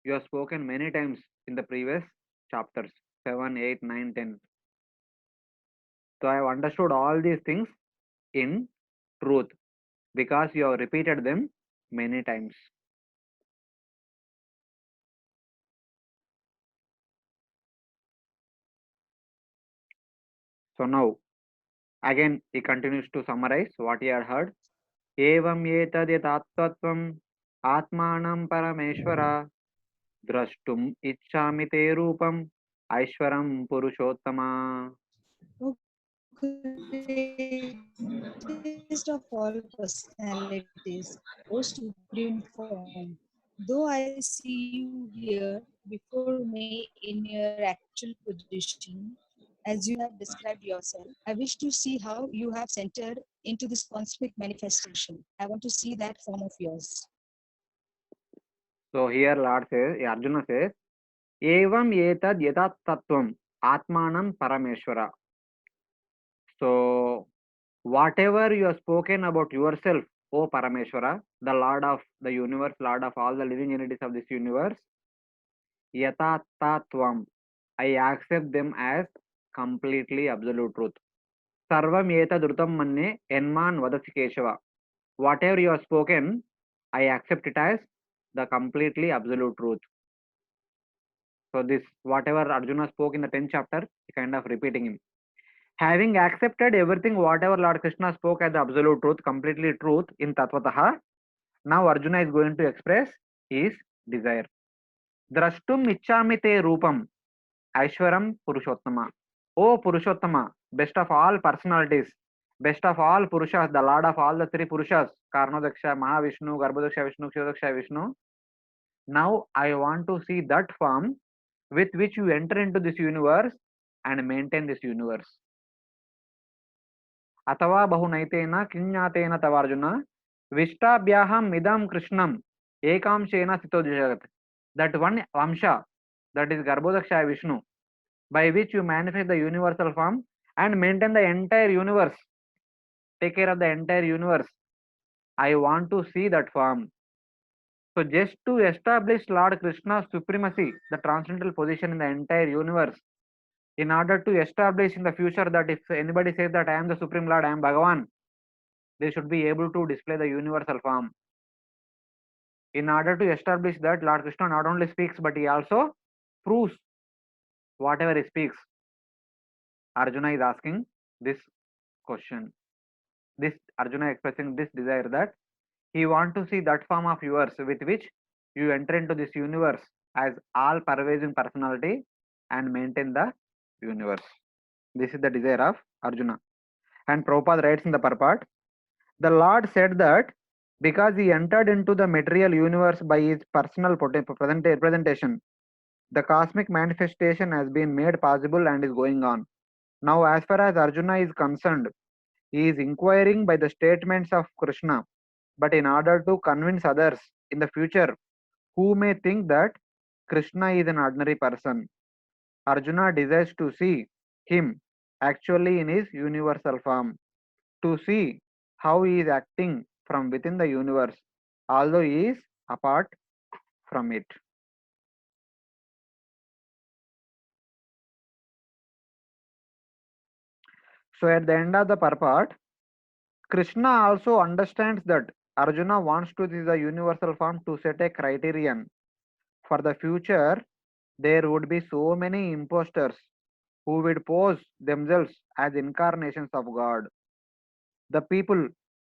you have spoken many times in the previous chapters 7, 8, 9, 10. So I have understood all these things in truth because you have repeated them many times. So now again he continues to summarize what he had heard. Evam etad yatatvatvam atmanam parameshvara drashtum ichchami te rupam aishwaram purushottama. Greatest of all personalities, O supreme form, though I see you here before me in your actual position, as you have described yourself, I wish to see how you have centered into this cosmic manifestation. I want to see that form of yours. So here Lord says, Arjuna says, Evam etad yatat tattvam atmanam parameshvara. So whatever you have spoken about yourself, O Parameshwara, the Lord of the universe, Lord of all the living entities of this universe, Yatatatvam, I accept them as completely absolute truth. Sarvam etadrutam manne enman vadasi Keshava. Whatever you have spoken, I accept it as the completely absolute truth. So this, whatever Arjuna spoke in the 10th chapter, kind of repeating him. Having accepted everything, whatever Lord Krishna spoke as the absolute truth, completely truth in Tattvataha, now Arjuna is going to express his desire. Drashtum ichchami te rupam Aishwaram Purushottama. O Purushottama, best of all personalities, best of all Purushas, the Lord of all the three Purushas, Karnodaksha, Mahavishnu, Garbhodaksha Vishnu, Kshirodaksha Vishnu. Now I want to see that form with which you enter into this universe and maintain this universe. Atava bahunaitena kinyatena tavarjuna vishtabhyaham idam krishnam ekamshena sito jagat. That one Vamsha, that is Garbhodaksha Vishnu, by which you manifest the universal form and maintain the entire universe, take care of the entire universe. I want to see that form. So just to establish Lord Krishna's supremacy, the transcendental position in the entire universe, in order to establish in the future that if anybody says that I am the Supreme Lord, I am Bhagavan, they should be able to display the universal form. In order to establish that, Lord Krishna not only speaks, but he also proves whatever he speaks. Arjuna is asking this question. This Arjuna expressing this desire that he want to see that form of yours with which you enter into this universe as all pervasive personality and maintain the universe. This is the desire of Arjuna. And Prabhupada writes in the purport, the Lord said that because he entered into the material universe by his personal presentation, the cosmic manifestation has been made possible and is going on. Now, as far as Arjuna is concerned, he is inquiring by the statements of Krishna, but in order to convince others in the future who may think that Krishna is an ordinary person, Arjuna desires to see him actually in his universal form, to see how he is acting from within the universe, although he is apart from it. So at the end of the purport, Krishna also understands that Arjuna wants to see the universal form to set a criterion. For the future, there would be so many impostors who would pose themselves as incarnations of God. The people,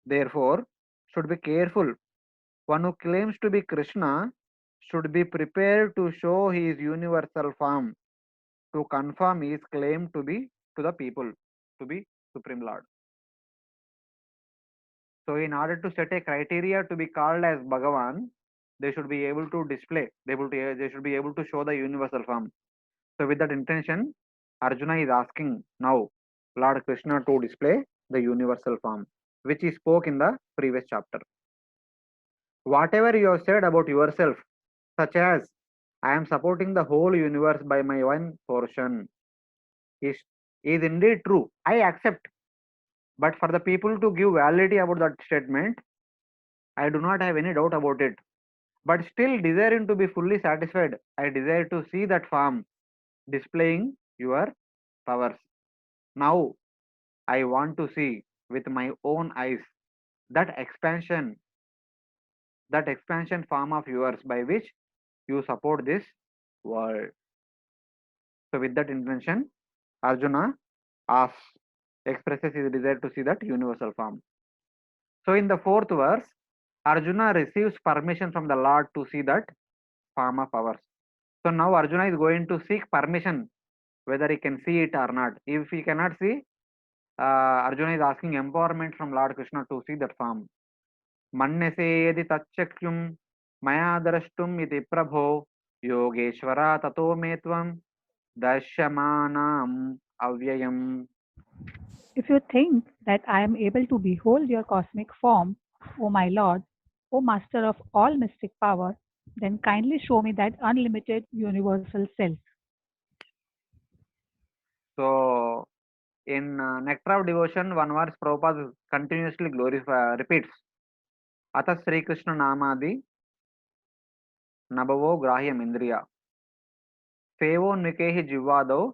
therefore, should be careful. One who claims to be Krishna should be prepared to show his universal form to confirm his claim to be to the people, to be Supreme Lord. So in order to set a criteria to be called as Bhagavan, they should be able to display, they should be able to show the universal form. So with that intention, Arjuna is asking now Lord Krishna to display the universal form, which he spoke in the previous chapter. Whatever you have said about yourself, such as I am supporting the whole universe by my one portion, is indeed true. I accept. But for the people to give validity about that statement, I do not have any doubt about it. But still, desiring to be fully satisfied, I desire to see that form displaying your powers. Now, I want to see with my own eyes that expansion form of yours by which you support this world. So, with that intention, Arjuna asks, expresses his desire to see that universal form. So, in the fourth verse, Arjuna receives permission from the Lord to see that form of ours. So, now Arjuna is going to seek permission whether he can see it or not. If he cannot see, Arjuna is asking empowerment from Lord Krishna to see that form. Mannese yadi tachakyum maya darashtum iti prabho yogeshwara tato metvam dasyamanam avyayam. If you think that I am able to behold your cosmic form, O my Lord, O Master of all mystic power, then kindly show me that unlimited universal self. So, in Nectar of Devotion, one verse Prabhupada continuously repeats. Atha Sri Krishna Namadi Nabavo Grahyam Indriya Fevo Nikehi Jivado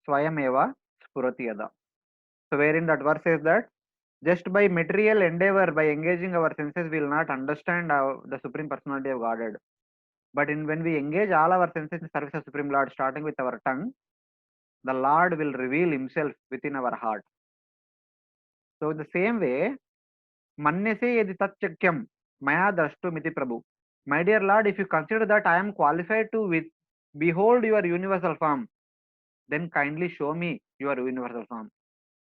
Swayameva Spurati Yada. So, wherein that verse says that just by material endeavor, by engaging our senses, we will not understand the Supreme Personality of Godhead. But when we engage all our senses in service of Supreme Lord, starting with our tongue, the Lord will reveal himself within our heart. So, in the same way, Mannese yadi tatchakyam maya drashtumiti Prabhu. My dear Lord, if you consider that I am qualified to behold your universal form, then kindly show me your universal form.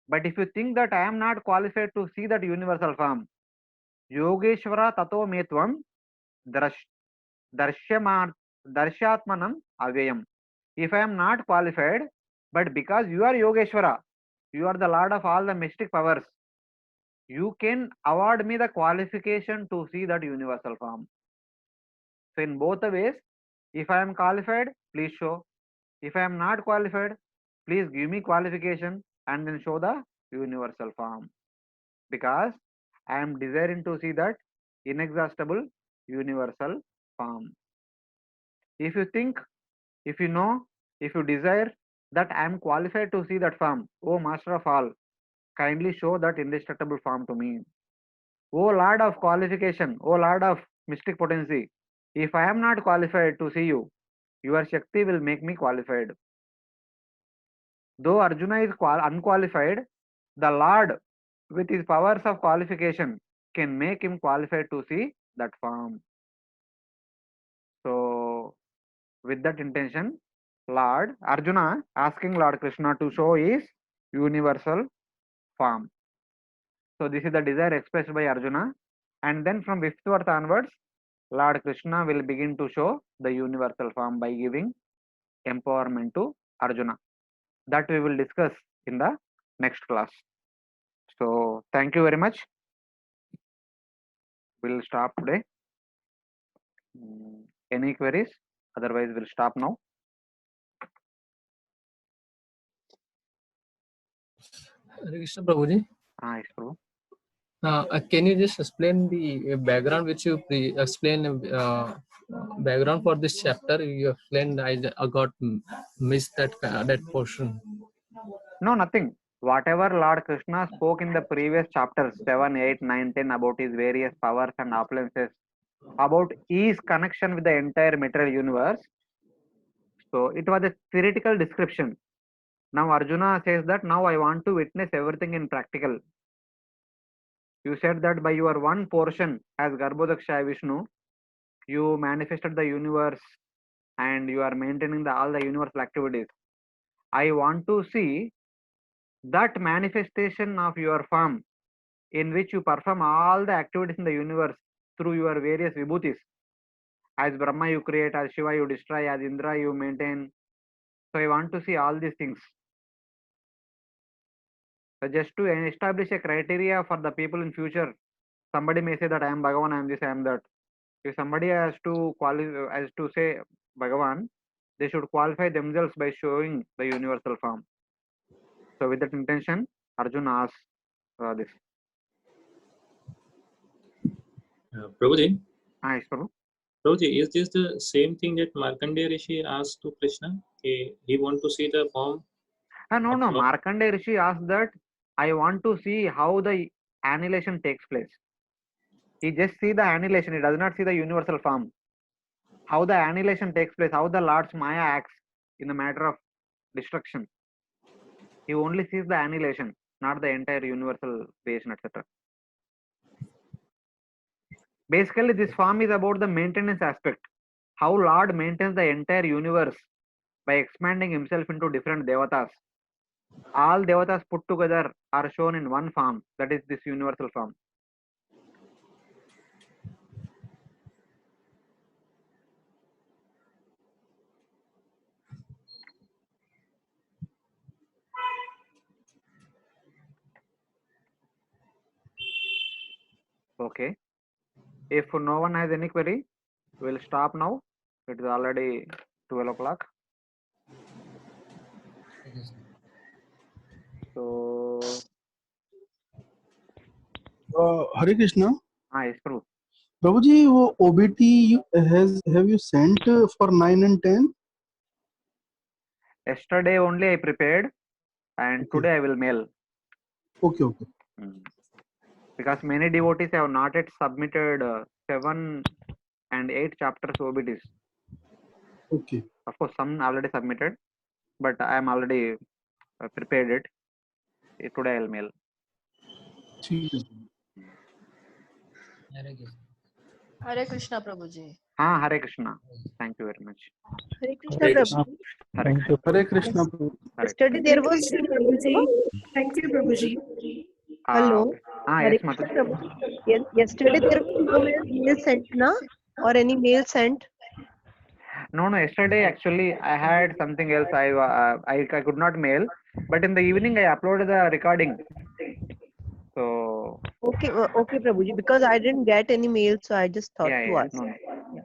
But if you think that I am not qualified to see that universal form, Yogeshwara tato metvam darshyatmanam avyayam. If I am not qualified, but because you are Yogeshwara, you are the Lord of all the mystic powers, you can award me the qualification to see that universal form. So in both the ways, if I am qualified, please show. If I am not qualified, please give me qualification and then show the universal form. Because I am desiring to see that inexhaustible universal form. If you think, if you know, if you desire that I am qualified to see that form, O Master of all, kindly show that indestructible form to me. O Lord of qualification, O Lord of mystic potency, if I am not qualified to see you, your Shakti will make me qualified. Though Arjuna is unqualified, the Lord with his powers of qualification can make him qualified to see that form. So, with that intention, Lord Arjuna asking Lord Krishna to show his universal form. So, this is the desire expressed by Arjuna, and then from fifth verse onwards, Lord Krishna will begin to show the universal form by giving empowerment to Arjuna. That we will discuss in the next class. So, thank you very much. We'll stop today. Any queries? Otherwise, we'll stop now. Hare Krishna Prabhuji. Yes, Prabhu. Can you just explain the background which you explain background for this chapter? You explained. I got missed that portion. No, nothing. Whatever Lord Krishna spoke in the previous chapters 7, 8, 9, 10 about his various powers and opulences, about his connection with the entire material universe. So it was a theoretical description. Now Arjuna says that now I want to witness everything in practical. You said that by your one portion as Garbhodaksha Vishnu, you manifested the universe and you are maintaining all the universal activities. I want to see that manifestation of your form in which you perform all the activities in the universe through your various vibhutis. As Brahma you create, as Shiva you destroy, as Indra you maintain. So I want to see all these things. So just to establish a criteria for the people in future, somebody may say that I am Bhagavan, I am this, I am that. If somebody has to qualify, as to say Bhagavan, they should qualify themselves by showing the universal form. So with that intention, Arjuna asks this. Prabhuji. Yes, Prabhu. Prabhuji, is this the same thing that Markandeya Rishi asked to Krishna? He want to see the form? No. Markandeya Rishi asked that I want to see how the annihilation takes place. He just see the annihilation. He does not see the universal form. How the annihilation takes place, how the Lord's Maya acts in the matter of destruction. He only sees the annihilation, not the entire universal creation, etc. Basically, this form is about the maintenance aspect. How Lord maintains the entire universe by expanding himself into different devatas. All devatas put together are shown in one form, that is this universal form. Okay. If no one has any query, we'll stop now. It is already 12 o'clock. So, Hare Krishna. Yes, true. Prabhuji, wo OBT have you sent for 9 and 10? Yesterday only I prepared, and today I will mail. Okay. Because many devotees have not yet submitted 7 and 8 chapters OBTs. Okay. Of course, some already submitted, but I am already prepared it. Today I will mail. Hare Krishna, Prabhuji. Hare Krishna. Thank you very much. Hare Krishna, Prabhu. Thank you. Hare Krishna. Yesterday there was. Thank you, Prabhuji. Hello. Hare Yes, Krishna, Mata. Prabhu. Yesterday there was no mail sent, na? Or any mail sent? No. Yesterday actually I had something else. I could not mail, but in the evening I uploaded the recording. So. Okay, Prabhuji. Because I didn't get any mail, so I just thought to ask. No.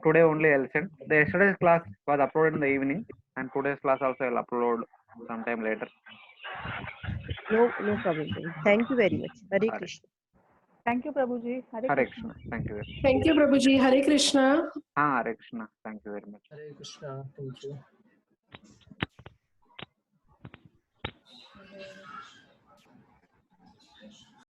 Today only I'll send. The yesterday's class was uploaded in the evening, and today's class also I'll upload sometime later. No problem. Thank you very much. Hare Krishna. Thank you, Prabhuji. Hare Krishna. Thank you very much. Thank you, Prabhuji. Hare Krishna. Hare Krishna. Thank you very much. Hare Krishna. Thank you.